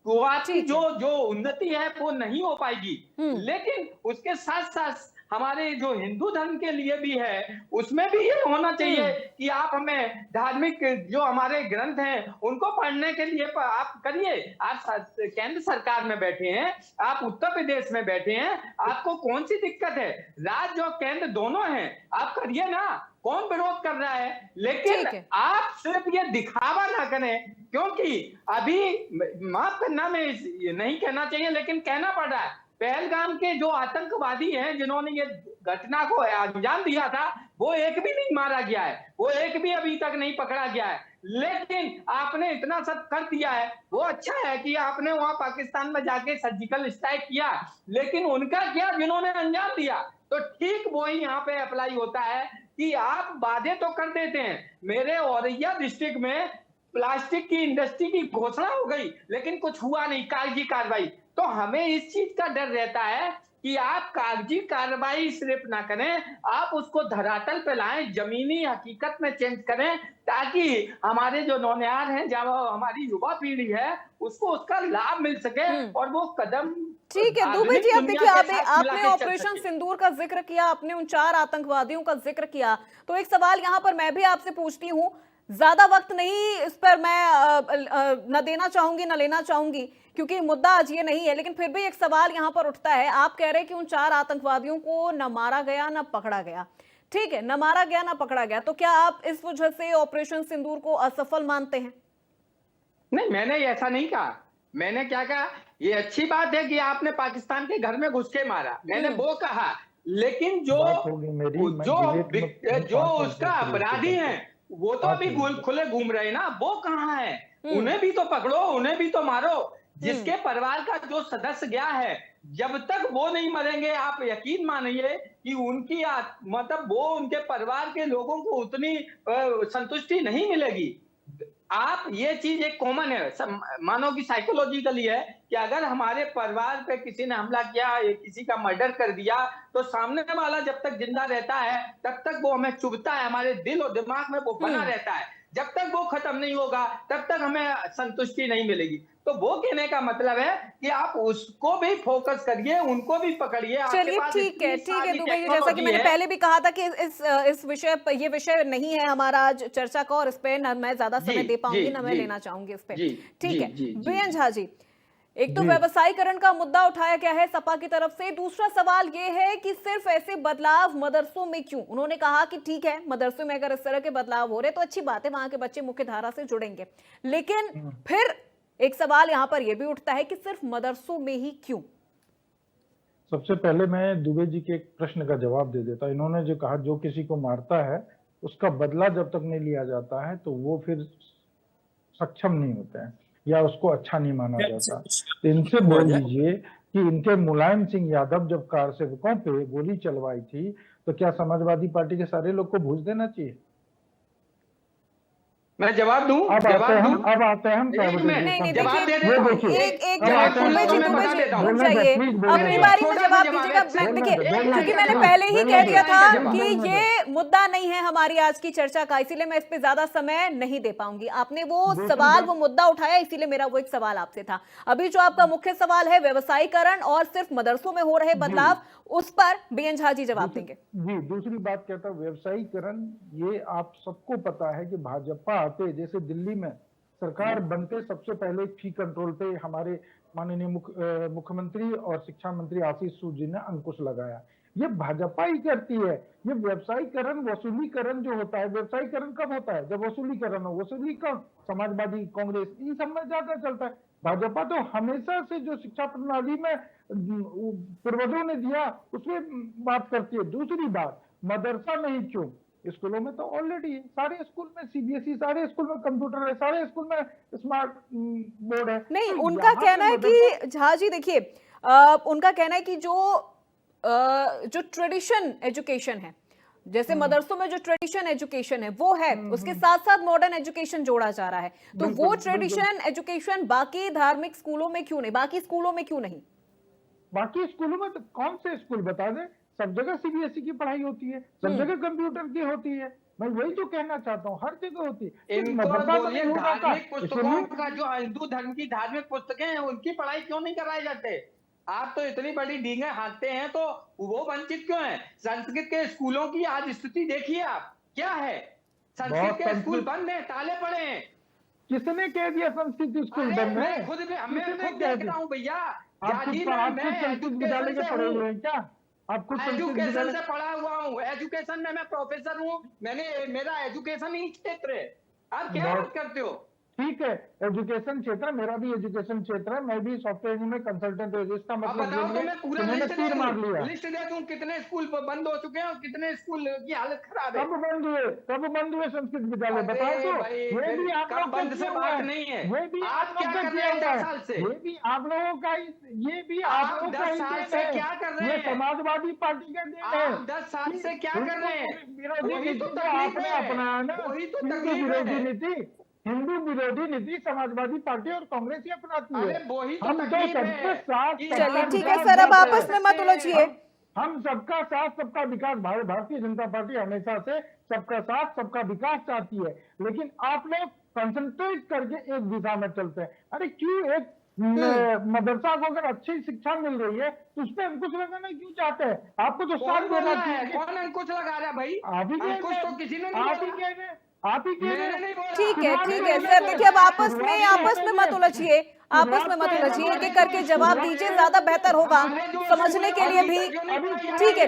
वो आपकी जो उन्नति है वो नहीं हो पाएगी। लेकिन उसके साथ साथ हमारे जो हिंदू धर्म के लिए भी है, उसमें भी ये होना चाहिए कि आप हमें धार्मिक जो हमारे ग्रंथ हैं उनको पढ़ने के लिए आप करिए। आप केंद्र सरकार में बैठे हैं, आप उत्तर प्रदेश में बैठे हैं, आपको कौन सी दिक्कत है? राज्य और केंद्र दोनों हैं, आप करिए ना, कौन विरोध कर रहा है? लेकिन आप सिर्फ ये दिखावा ना करें, क्योंकि अभी माफ करना, मैं नहीं कहना चाहिए लेकिन कहना पड़ रहा है, पहलगाम के जो आतंकवादी हैं जिन्होंने ये घटना को अंजाम दिया था, वो एक भी नहीं मारा गया है, वो एक भी अभी तक नहीं पकड़ा गया है। लेकिन आपने इतना सब कर दिया है, वो अच्छा है कि आपने वहां पाकिस्तान में जाके सर्जिकल स्ट्राइक किया, लेकिन उनका क्या जिन्होंने अंजाम दिया? तो ठीक वो ही यहाँ पे अप्लाई होता है कि आप वादे तो कर देते हैं। मेरे औरैया डिस्ट्रिक्ट में प्लास्टिक की इंडस्ट्री की घोषणा हो गई, लेकिन कुछ हुआ नहीं, कागजी कार्रवाई। तो हमें इस चीज का डर रहता है कि आप कागजी कार्रवाई सिर्फ ना करें, आप उसको धरातल पे लाएं, जमीनी हकीकत में चेंज करें, ताकि हमारे जो नौनिहाल हैं, जब हमारी युवा पीढ़ी है, उसको उसका लाभ मिल सके और वो कदम। ठीक है दुबे जी, अब देखिए, आपने ऑपरेशन सिंदूर का जिक्र किया, आपने उन 4 आतंकवादियों का जिक्र किया, तो एक सवाल यहाँ पर मैं भी आपसे पूछती हूँ, ज्यादा वक्त नहीं इस पर मैं न देना चाहूंगी न लेना चाहूंगी, क्योंकि मुद्दा आज ये नहीं है, लेकिन फिर भी एक सवाल यहाँ पर उठता है। आप कह रहे हैं कि उन 4 आतंकवादियों को न मारा गया न पकड़ा गया। ठीक है, न मारा गया न पकड़ा गया, तो क्या आप इस वजह से ऑपरेशन सिंदूर को असफल मानते हैं? नहीं, मैंने ऐसा नहीं कहा। मैंने क्या कहा, ये अच्छी बात है कि आपने पाकिस्तान के घर में घुस के मारा, मैंने वो कहा। लेकिन जो उसका अपराधी है वो तो अभी खुले घूम रहे ना, वो कहाँ है? उन्हें भी तो पकड़ो, उन्हें भी तो मारो। जिसके परिवार का जो सदस्य गया है, जब तक वो नहीं मरेंगे, आप यकीन मानिए कि उनकी मतलब वो उनके परिवार के लोगों को उतनी संतुष्टि नहीं मिलेगी। आप ये चीज एक कॉमन है, मानो कि साइकोलॉजिकली है कि अगर हमारे परिवार पे किसी ने हमला किया, किसी का मर्डर कर दिया, तो सामने वाला जब तक जिंदा रहता है तब तक वो हमें चुभता है, हमारे दिल और दिमाग में वो बना रहता है। जब तक वो खत्म नहीं होगा तब तक हमें संतुष्टि नहीं मिलेगी। तो वो कहने का मतलब है कि आप उसको भी फोकस करिए, उनको भी पकड़िए। चलिए ठीक है दुबे जी, जैसा कि मैंने पहले भी कहा था कि इस विषय पर, ये विषय नहीं है हमारा आज चर्चा का, और इस पे न मैं ज्यादा समय दे पाऊंगी न मैं लेना चाहूंगी इस पे। ठीक है, बीएन झा जी, एक तो जी। व्यवसायीकरण का मुद्दा उठाया गया है सपा की तरफ से। दूसरा सवाल ये है कि सिर्फ ऐसे बदलाव मदरसों में क्यों? उन्होंने कहा कि ठीक है, मदरसों में अगर इस तरह के बदलाव हो रहे तो अच्छी बात है, वहां के बच्चे मुख्य धारा से जुड़ेंगे, लेकिन फिर एक सवाल यहां पर यह भी उठता है कि सिर्फ मदरसों में ही क्यों? सबसे पहले मैं दुबे जी के एक प्रश्न का जवाब दे देता। इन्होंने जो कहा जो किसी को मारता है उसका बदला जब तक नहीं लिया जाता है तो वो फिर सक्षम नहीं होते हैं या उसको अच्छा नहीं माना जाता। तो इनसे बोल दीजिए कि इनके मुलायम सिंह यादव जब कार सेवकों पे गोली चलवाई थी तो क्या समाजवादी पार्टी के सारे लोग को भूज देना चाहिए? मैं जवाब दूं? अब आते हैं हम एक मिनट, नहीं नहीं, जवाब दे देखिए देता हूं। एक अब जवाब आते हैं, दुबे जी मैं बता देता हूं। रुक जाइए, अपनी बारी में जवाब दीजिएगा। देखिए, क्योंकि मैंने पहले ही कह दिया था कि ये मुद्दा नहीं है हमारी आज की चर्चा का, इसीलिए मैं इस पे ज्यादा समय नहीं दे पाऊंगी। आपने वो सवाल, वो मुद्दा उठाया, इसीलिए मेरा वो एक सवाल आपसे था। अभी जो आपका मुख्य सवाल है व्यवसायीकरण और सिर्फ मदरसों में हो रहे बदलाव, उस पर बीएन झा जी जवाब देंगे। जी, दूसरी बात कहता हूँ व्यवसायीकरण, ये आप सबको पता है कि भाजपा आते, जैसे दिल्ली में सरकार बनते सबसे पहले फी कंट्रोल पे हमारे माननीय मुख्यमंत्री और शिक्षा मंत्री आशीष सूद जी ने अंकुश लगाया। ये भाजपा ही करती है। ये व्यवसायीकरण, वसूलीकरण जो होता है, व्यवसायीकरण कब होता है? जब वसूलीकरण हो। वसूली कब? समाजवादी, कांग्रेस, इन सब में ज्यादा चलता है। भाजपा तो हमेशा से जो शिक्षा प्रणाली में पूर्वजों ने दिया उसमें बात करती है। दूसरी बात, मदरसा नहीं क्यों? स्कूलों में तो ऑलरेडी है, सारे स्कूल में सीबीएसई, सारे स्कूल में कंप्यूटर है, सारे स्कूल में स्मार्ट बोर्ड है। नहीं, तो उनका यहाँ कहना है पे कि झा जी देखिए, उनका कहना है कि जो ट्रेडिशन एजुकेशन है, जैसे मदरसों में जो ट्रेडिशन एजुकेशन है वो है, उसके साथ साथ मॉडर्न एजुकेशन जोड़ा जा रहा है, तो वो ट्रेडिशन एजुकेशन बाकी धार्मिक स्कूलों में क्यों नहीं, बाकी स्कूलों में क्यों नहीं? बाकी स्कूलों में तो कौन से स्कूल बता दें? सब जगह सीबीएसई की पढ़ाई होती है, सब जगह कंप्यूटर की होती है। मैं वही तो कहना चाहता हूँ, हर जगह होती है। इनको बोलिए धार्मिक पुस्तकों का, जो हिंदू धर्म की धार्मिक पुस्तकें हैं उनकी पढ़ाई क्यों नहीं कराए जाते? आप तो इतनी बड़ी डींगे हाँकते हैं, तो वो वंचित क्यों है? संस्कृत के स्कूलों की आज स्थिति देखिए आप, क्या है? संस्कृत के स्कूल बंद है, ताले पड़े हैं। किसने कह दिया संस्कृत स्कूल बंद है? मैं खुद देख रहा हूँ भैया। आप खुद संस्कृत विद्यालय के पढ़े हुए हैं क्या? आप खुद एजुकेशन से पढ़ा हुआ हूँ, एजुकेशन में मैं प्रोफेसर हूँ, मेरा एजुकेशन ही क्षेत्र है। आप क्या बात करते हो? ठीक है, एजुकेशन क्षेत्र, मेरा भी एजुकेशन क्षेत्र है, मैं भी सॉफ्टवेयर में कंसल्टेंट हूँ। इसका मतलब बताओ तो मैं पूरा लिस्ट दे दूं कितने स्कूल बंद हो चुके हैं और कितने स्कूल की हालत खराब है। कब बंद हुए संस्कृत विद्यालय? बताओ तो। ये भी आप लोग बंद से बात नहीं है, ये भी आप क्या कर रहे हैं 10 साल से? ये भी आप लोगों का, ये भी आप लोगों का 10 साल से क्या कर रहे हैं? ये समाजवादी पार्टी का देन है। आप 10 साल से क्या कर रहे हैं? विरोधी नीति आपने अपनाया ना, विरोधी नीति, हिंदू विरोधी नीति समाजवादी पार्टी और कांग्रेस ही अपनाती है। वही तो हम तो सबके साथ, चलिए ठीक है सर, अब आपस में मत उलझिए। हम सबका साथ सबका विकास, भारतीय जनता पार्टी हमेशा से सबका साथ सबका विकास चाहती है, लेकिन आप लोग कंसंट्रेट करके एक दिशा में चलते हैं। अरे क्यों एक मदरसा को अगर अच्छी शिक्षा मिल रही है तो उस पर अंकुश लगाना क्यों चाहते हैं? आपको तो साथ देना चाहिए। कौन अंकुश लगा रहा है भाई? आप ही अंकुश तो किसी ने नहीं बोला। आप ही कह रहे हैं। ठीक है सर, देखिए अब आपस में मत उलझिए, आपस में मत उलझिए, एक एक करके जवाब दीजिए, ज्यादा बेहतर होगा समझने के लिए भी। ठीक है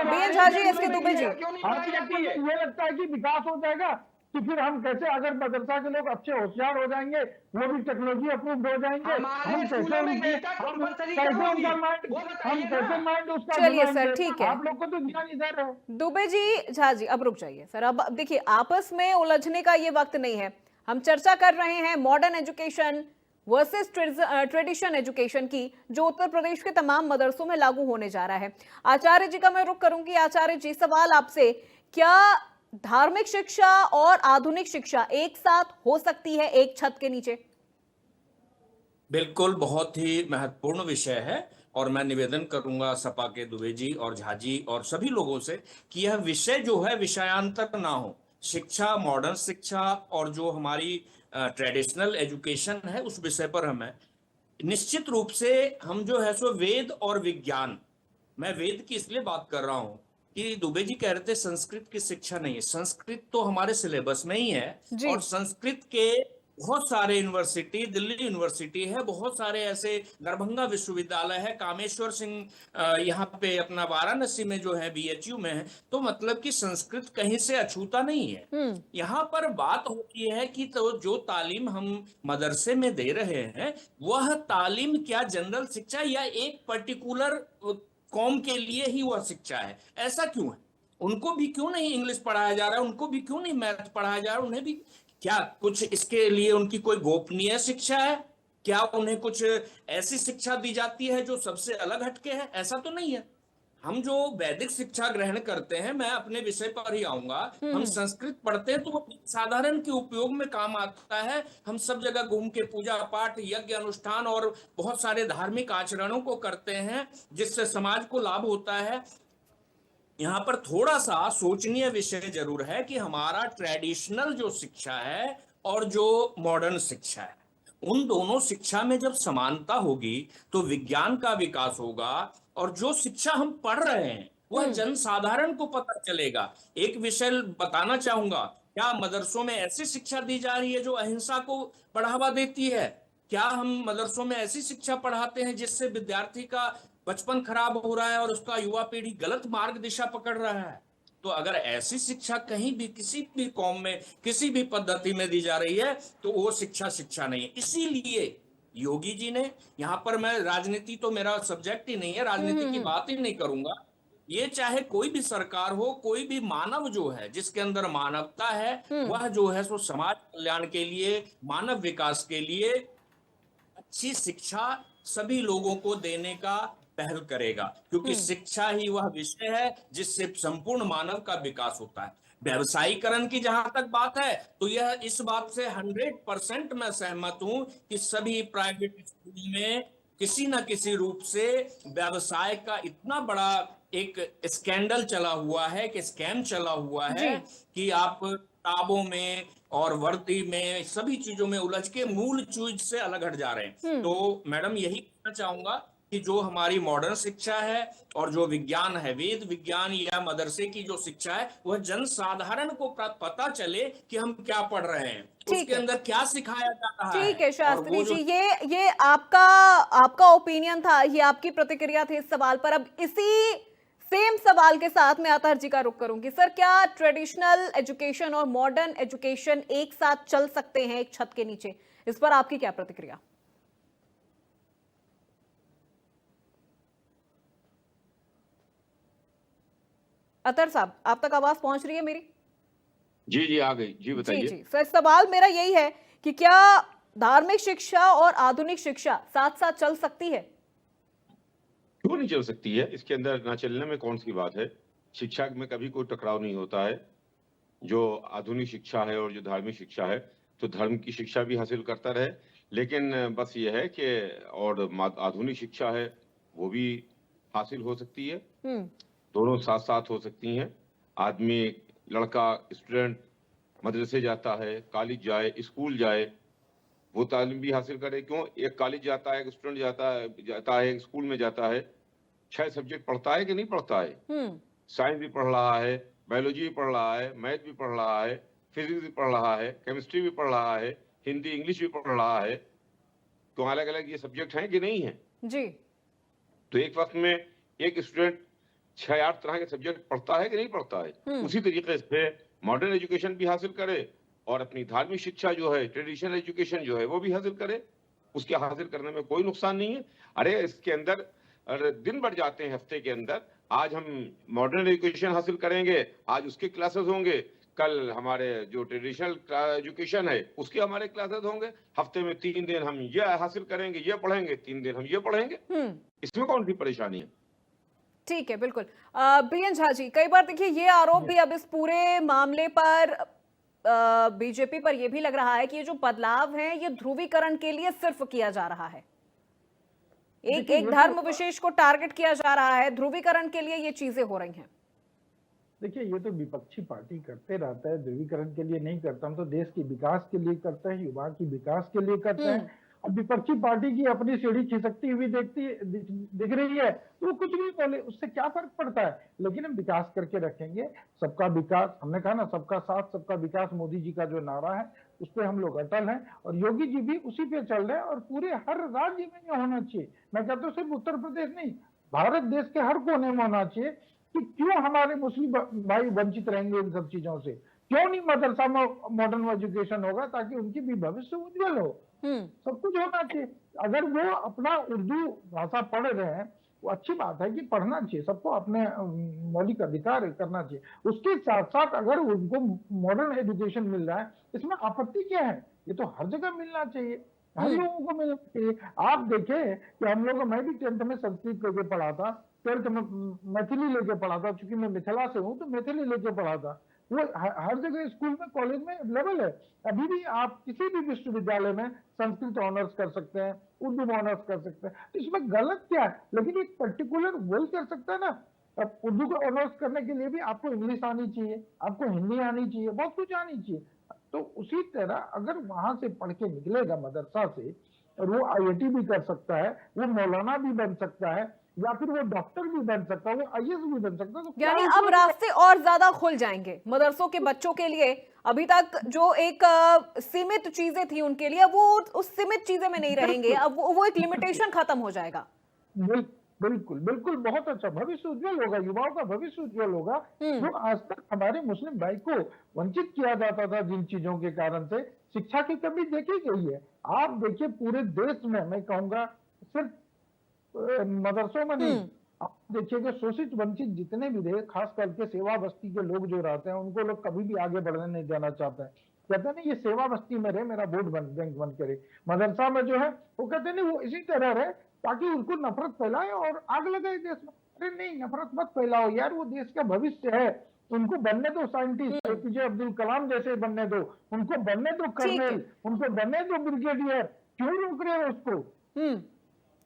बीएन झा जी, एसके दुबे जी, ये लगता है कि विकास हो जाएगा तो फिर हम कैसे, अगर मदरसा के लोग अच्छे होशियार हो जाएंगे, वो भी टेक्नोलॉजी अप्रूव हो जाएंगे, हम कैसे माइंड उसका? चलिए सर, ठीक है, आप लोग को तो ध्यान इधर है। दुबे जी, झा जी, अब रुक जाइए सर। अब देखिए, आपस में उलझने का ये वक्त नहीं है, हम चर्चा कर रहे हैं modern education versus tradition education की, जो उत्तर प्रदेश के तमाम मदरसों में लागू होने जा रहा है। आचार्य जी का मैं रुख करूंगी। आचार्य जी, सवाल आपसे, क्या धार्मिक शिक्षा और आधुनिक शिक्षा एक साथ हो सकती है एक छत के नीचे? बिल्कुल, बहुत ही महत्वपूर्ण विषय है और मैं निवेदन करूंगा सपा के दुबे जी और झा जी और सभी लोगों से कि यह विषय जो है विषयांतर ना हो। शिक्षा, मॉडर्न शिक्षा और जो हमारी ट्रेडिशनल एजुकेशन है, उस विषय पर हमें निश्चित रूप से हम जो है सो वेद और विज्ञान, मैं वेद की इसलिए बात कर रहा हूं कि दुबे जी कह रहे थे संस्कृत की शिक्षा नहीं है। संस्कृत तो हमारे सिलेबस में ही है और संस्कृत के बहुत सारे यूनिवर्सिटी, दिल्ली यूनिवर्सिटी है, बहुत सारे ऐसे, दरभंगा विश्वविद्यालय है, कामेश्वर सिंह यहाँ पे अपना वाराणसी में जो है बीएचयू में है। तो मतलब कि संस्कृत कहीं से अछूता नहीं है। यहाँ पर बात होती है कि तो जो तालीम हम मदरसे में दे रहे हैं वह तालीम क्या जनरल शिक्षा या एक पर्टिकुलर कौम के लिए ही वह शिक्षा है? ऐसा क्यों है? उनको भी क्यों नहीं इंग्लिश पढ़ाया जा रहा है? उनको भी क्यों नहीं मैथ पढ़ाया जा रहा है? उन्हें भी क्या कुछ इसके लिए उनकी कोई गोपनीय शिक्षा है? क्या उन्हें कुछ ऐसी शिक्षा दी जाती है जो सबसे अलग हटके है? ऐसा तो नहीं है। हम जो वैदिक शिक्षा ग्रहण करते हैं, मैं अपने विषय पर ही आऊंगा, हम संस्कृत पढ़ते हैं तो वो साधारण के उपयोग में काम आता है। हम सब जगह घूम के पूजा पाठ, यज्ञ अनुष्ठान और बहुत सारे धार्मिक आचरणों को करते हैं जिससे समाज को लाभ होता है। यहाँ पर थोड़ा सा सोचनीय विषय जरूर है कि हमारा ट्रेडिशनल जो शिक्षा है और जो मॉडर्न शिक्षा है, उन दोनों शिक्षा में जब समानता होगी तो विज्ञान का विकास होगा और जो शिक्षा हम पढ़ रहे हैं वह जनसाधारण को पता चलेगा। एक विषय बताना चाहूंगा, क्या मदरसों में ऐसी शिक्षा दी जा रही है जो अहिंसा को बढ़ावा देती है? क्या हम मदरसों में ऐसी शिक्षा पढ़ाते हैं जिससे विद्यार्थी का बचपन खराब हो रहा है और उसका युवा पीढ़ी गलत मार्ग दिशा पकड़ रहा है? तो अगर ऐसी शिक्षा कहीं भी किसी भी कौम में किसी भी पद्धति में दी जा रही है तो वो शिक्षा शिक्षा नहीं है। इसीलिए योगी जी ने, यहाँ पर मैं राजनीति तो मेरा सब्जेक्ट ही नहीं है, राजनीति की बात ही नहीं करूंगा, ये चाहे कोई भी सरकार हो, कोई भी मानव जो है जिसके अंदर मानवता है वह जो है सो समाज कल्याण के लिए, मानव विकास के लिए अच्छी शिक्षा सभी लोगों को देने का पहल करेगा, क्योंकि शिक्षा ही वह विषय है जिससे संपूर्ण मानव का विकास होता है। व्यवसायीकरण की जहां तक बात है तो यह इस बात से 100% मैं सहमत हूं कि सभी प्राइवेट स्कूल में किसी न किसी रूप से व्यवसाय का इतना बड़ा एक स्कैंडल चला हुआ है, कि स्कैम चला हुआ है कि आप किताबों में और वर्दी में सभी चीजों में उलझ के मूल चीज से अलग हट जा रहे हैं। तो मैडम यही कहना चाहूंगा कि जो हमारी मॉडर्न शिक्षा है और जो विज्ञान है, वेद विज्ञान या मदरसे की जो शिक्षा है, वह जनसाधारण को पता चले कि हम क्या पढ़ रहे हैं, उसके अंदर क्या सिखाया जा रहा है। ठीक है शास्त्री जी, ये आपका ओपिनियन था, ये आपकी प्रतिक्रिया थी इस सवाल पर। अब इसी सेम सवाल के साथ मैं अतहर जी का रुख करूंगी। सर, क्या ट्रेडिशनल एजुकेशन और मॉडर्न एजुकेशन एक साथ चल सकते हैं एक छत के नीचे? इस पर आपकी क्या प्रतिक्रिया? अतहर साहब, आप तक आवाज पहुंच रही है मेरी? जी जी आ गई, जी बताइए। जी सर, सवाल मेरा यही है कि क्या धार्मिक शिक्षा और आधुनिक शिक्षा साथ साथ चल सकती है? क्यों नहीं चल सकती है? इसके अंदर ना चलने में कौन सी बात है? शिक्षा में कभी कोई टकराव नहीं होता है। जो आधुनिक शिक्षा है और जो धार्मिक शिक्षा है, तो धर्म की शिक्षा भी हासिल करता रहे, लेकिन बस ये है कि और आधुनिक शिक्षा है वो भी हासिल हो सकती है, दोनों साथ साथ हो सकती हैं। आदमी, लड़का, स्टूडेंट मदरसे जाता है, कॉलेज जाए, स्कूल जाए, वो तालीम भी हासिल करे। क्यों? एक कॉलेज जाता है, एक स्टूडेंट जाता है एक स्कूल में जाता है, 6 सब्जेक्ट पढ़ता है कि नहीं पढ़ता है? साइंस भी पढ़ रहा है, बायोलॉजी भी पढ़ रहा है, मैथ भी पढ़ रहा है, फिजिक्स भी पढ़ रहा है, केमिस्ट्री भी पढ़ रहा है, हिंदी इंग्लिश भी पढ़ रहा है। तो अलग अलग ये सब्जेक्ट हैं कि नहीं है जी। तो एक वक्त में एक स्टूडेंट 6-8 तरह के सब्जेक्ट पढ़ता है कि नहीं पढ़ता है? उसी तरीके से मॉडर्न एजुकेशन भी हासिल करे और अपनी धार्मिक शिक्षा जो है, ट्रेडिशनल एजुकेशन जो है, वो भी हासिल करे। उसके हासिल करने में कोई नुकसान नहीं है। अरे इसके अंदर दिन बढ़ जाते हैं हफ्ते के अंदर। आज हम मॉडर्न एजुकेशन हासिल करेंगे, आज उसके क्लासेस होंगे, कल हमारे जो ट्रेडिशनल एजुकेशन है उसके हमारे क्लासेस होंगे। हफ्ते में 3 दिन हम ये हासिल करेंगे, ये पढ़ेंगे, 3 दिन हम ये पढ़ेंगे। इसमें कौन सी परेशानी है? ठीक है, बिल्कुल। बीएन झा जी, कई बार देखिए ये आरोप भी अब इस पूरे मामले पर बीजेपी पर यह भी लग रहा है कि ये जो बदलाव है ये ध्रुवीकरण के लिए सिर्फ किया जा रहा है, एक धर्म विशेष को टारगेट किया जा रहा है, ध्रुवीकरण के लिए ये चीजें हो रही हैं। देखिए, ये तो विपक्षी पार्टी करते रहता है, ध्रुवीकरण के लिए नहीं करता। हम तो देश के विकास के लिए करते हैं, युवा की विकास के लिए करते हैं। अब विपक्षी पार्टी की अपनी सीढ़ी खिसकती हुई दिख रही है तो वो कुछ नहीं बोले, उससे क्या फर्क पड़ता है? लेकिन हम विकास करके रखेंगे, सबका विकास। हमने कहा ना, सबका साथ सबका विकास मोदी जी का जो नारा है उस पर हम लोग अटल हैं और योगी जी भी उसी पे चल रहे हैं और पूरे हर राज्य में ये होना चाहिए। मैं कहता हूँ सिर्फ उत्तर प्रदेश नहीं, भारत देश के हर कोने में होना चाहिए कि क्यों हमारे मुस्लिम भाई वंचित रहेंगे इन सब चीजों से, क्यों नहीं मदरसा में मॉडर्न एजुकेशन होगा ताकि उनकी भी भविष्य उज्जवल हो। सब कुछ होना चाहिए। अगर वो अपना उर्दू भाषा पढ़ रहे हैं वो अच्छी बात है कि पढ़ना चाहिए, सबको अपने मौलिक अधिकार करना चाहिए। उसके साथ साथ अगर उनको मॉडर्न एजुकेशन मिल रहा है इसमें आपत्ति क्या है? ये तो हर जगह मिलना चाहिए, हर लोगों को मिलना चाहिए। आप देखें कि हम लोग, मैं भी 10th में संस्कृत लेके पढ़ा था, 12th में मैथिली लेके पढ़ा था, क्योंकि मैं मिथिला से हूँ तो मैथिली लेके पढ़ा था। वो हर जगह स्कूल में कॉलेज में अवेलेबल है। अभी भी आप किसी भी विश्वविद्यालय में संस्कृत ऑनर्स कर सकते हैं, उर्दू में ऑनर्स कर सकते हैं, तो इसमें गलत क्या है? लेकिन एक पर्टिकुलर वही कर सकता है ना। अब उर्दू का ऑनर्स करने के लिए भी आपको इंग्लिश आनी चाहिए, आपको हिंदी आनी चाहिए, बहुत कुछ आनी चाहिए। तो उसी तरह अगर वहां से पढ़ के निकलेगा मदरसा से और वो IIT भी कर सकता है, वो मौलाना भी बन सकता है, या फिर वो डॉक्टर भी बन सकता है, वो IAS भी बन सकता है। तो यानी अब रास्ते और ज्यादा खुल जाएंगे मदरसों के बच्चों के लिए। अभी तक जो एक सीमित चीजें थी उनके लिए, वो उस सीमित चीजें में नहीं रहेंगे, अब वो एक लिमिटेशन खत्म हो जाएगा। बिल्कुल बिल्कुल, बहुत अच्छा, भविष्य उज्जवल होगा, युवाओं का भविष्य उज्जवल होगा। जो आज तक हमारे मुस्लिम भाई को वंचित किया जाता था जिन चीजों के कारण से, शिक्षा की कमी देखी गई है। आप देखिए पूरे देश में, मैं कहूंगा सिर्फ मदरसों में नहीं, आप देखिएगा शोषित वंचित जितने भी रहे, खास करके सेवा बस्ती के लोग जो रहते हैं उनको लोग कभी भी आगे बढ़ने नहीं देना चाहते हैं। कहते नहीं ये सेवा बस्ती में रहे, मेरा वोट बैंक बन करे। मदरसा में जो है वो कहते नहीं वो इसी तरह रहे ताकि उनको नफरत फैलाए और आग लगाए देश में। अरे नहीं, नफरत मत फैलाओ यार, वो देश का भविष्य है, उनको बनने दो साइंटिस्ट, APJ अब्दुल कलाम जैसे बनने दो, उनको बनने दो कर्नल, उनको बनने दो ब्रिगेडियर, क्यों रोक रहे हो उसको?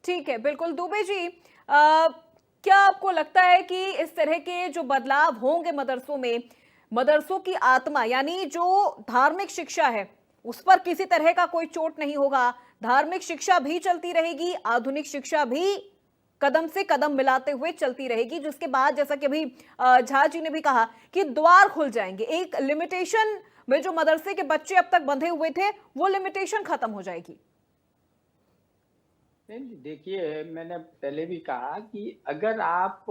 ठीक है, बिल्कुल। दुबे जी, क्या आपको लगता है कि इस तरह के जो बदलाव होंगे मदरसों में, मदरसों की आत्मा यानी जो धार्मिक शिक्षा है उस पर किसी तरह का कोई चोट नहीं होगा, धार्मिक शिक्षा भी चलती रहेगी, आधुनिक शिक्षा भी कदम से कदम मिलाते हुए चलती रहेगी, जिसके बाद जैसा कि अभी झा जी ने भी कहा कि द्वार खुल जाएंगे, एक लिमिटेशन में जो मदरसे के बच्चे अब तक बंधे हुए थे वो लिमिटेशन खत्म हो जाएगी। देखिए, मैंने पहले भी कहा कि अगर आप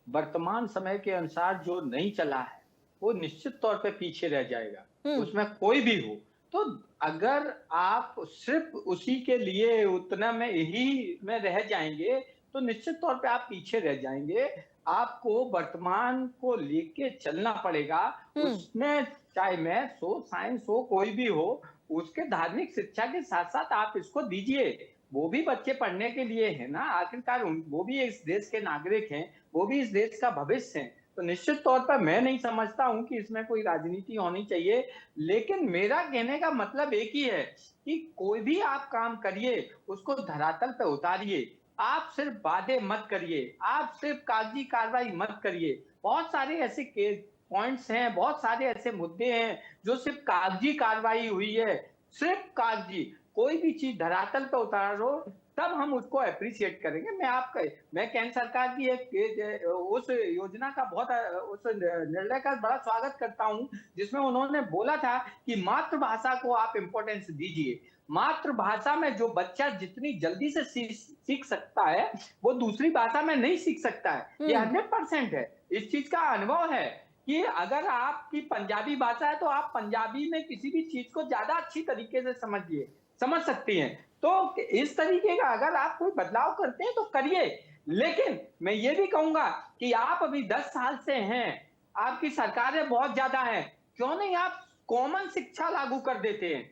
वर्तमान समय के अनुसार जो नहीं चला है वो निश्चित तौर पे पीछे रह जाएगा, उसमें कोई भी हो। तो अगर आप सिर्फ उसी के लिए उतना में ही में रह जाएंगे तो निश्चित तौर पे आप पीछे रह जाएंगे। आपको वर्तमान को लेके चलना पड़ेगा, उसमें चाहे मैथ्स हो, साइंस हो, कोई भी हो, उसके धार्मिक शिक्षा के साथ साथ आप इसको दीजिए। वो भी बच्चे पढ़ने के लिए है ना, आखिरकार वो भी इस देश के नागरिक हैं, वो भी इस देश का भविष्य है। तो निश्चित तौर पर मैं नहीं समझता हूं कि इसमें कोई राजनीति होनी चाहिए, लेकिन मेरा कहने का मतलब एक ही है कि कोई भी आप काम करिए उसको धरातल पे उतारिए। आप सिर्फ वादे मत करिए, आप सिर्फ कागजी कार्रवाई मत करिए। बहुत सारे ऐसे पॉइंट्स हैं, बहुत सारे ऐसे मुद्दे हैं जो सिर्फ कागजी कार्रवाई हुई है, सिर्फ कागजी। कोई भी चीज धरातल पे उतारो तब हम उसको अप्रिशिएट करेंगे। मैं केंद्र सरकार की एक उस योजना का उस निर्णय का बड़ा स्वागत करता हूं जिसमें उन्होंने बोला था कि मातृभाषा को आप इम्पोर्टेंस दीजिए। मातृभाषा में जो बच्चा जितनी जल्दी से सीख सकता है वो दूसरी भाषा में नहीं सीख सकता है। ये 100% है, इस चीज का अनुभव है कि अगर आपकी पंजाबी भाषा है तो आप पंजाबी में किसी भी चीज को ज्यादा अच्छी तरीके से समझ सकती हैं। तो इस तरीके का अगर आप कोई बदलाव करते हैं तो करिए, लेकिन मैं ये भी कहूंगा कि आप अभी 10 साल से हैं, आपकी सरकारें बहुत ज्यादा हैं, क्यों नहीं आप कॉमन शिक्षा लागू कर देते हैं?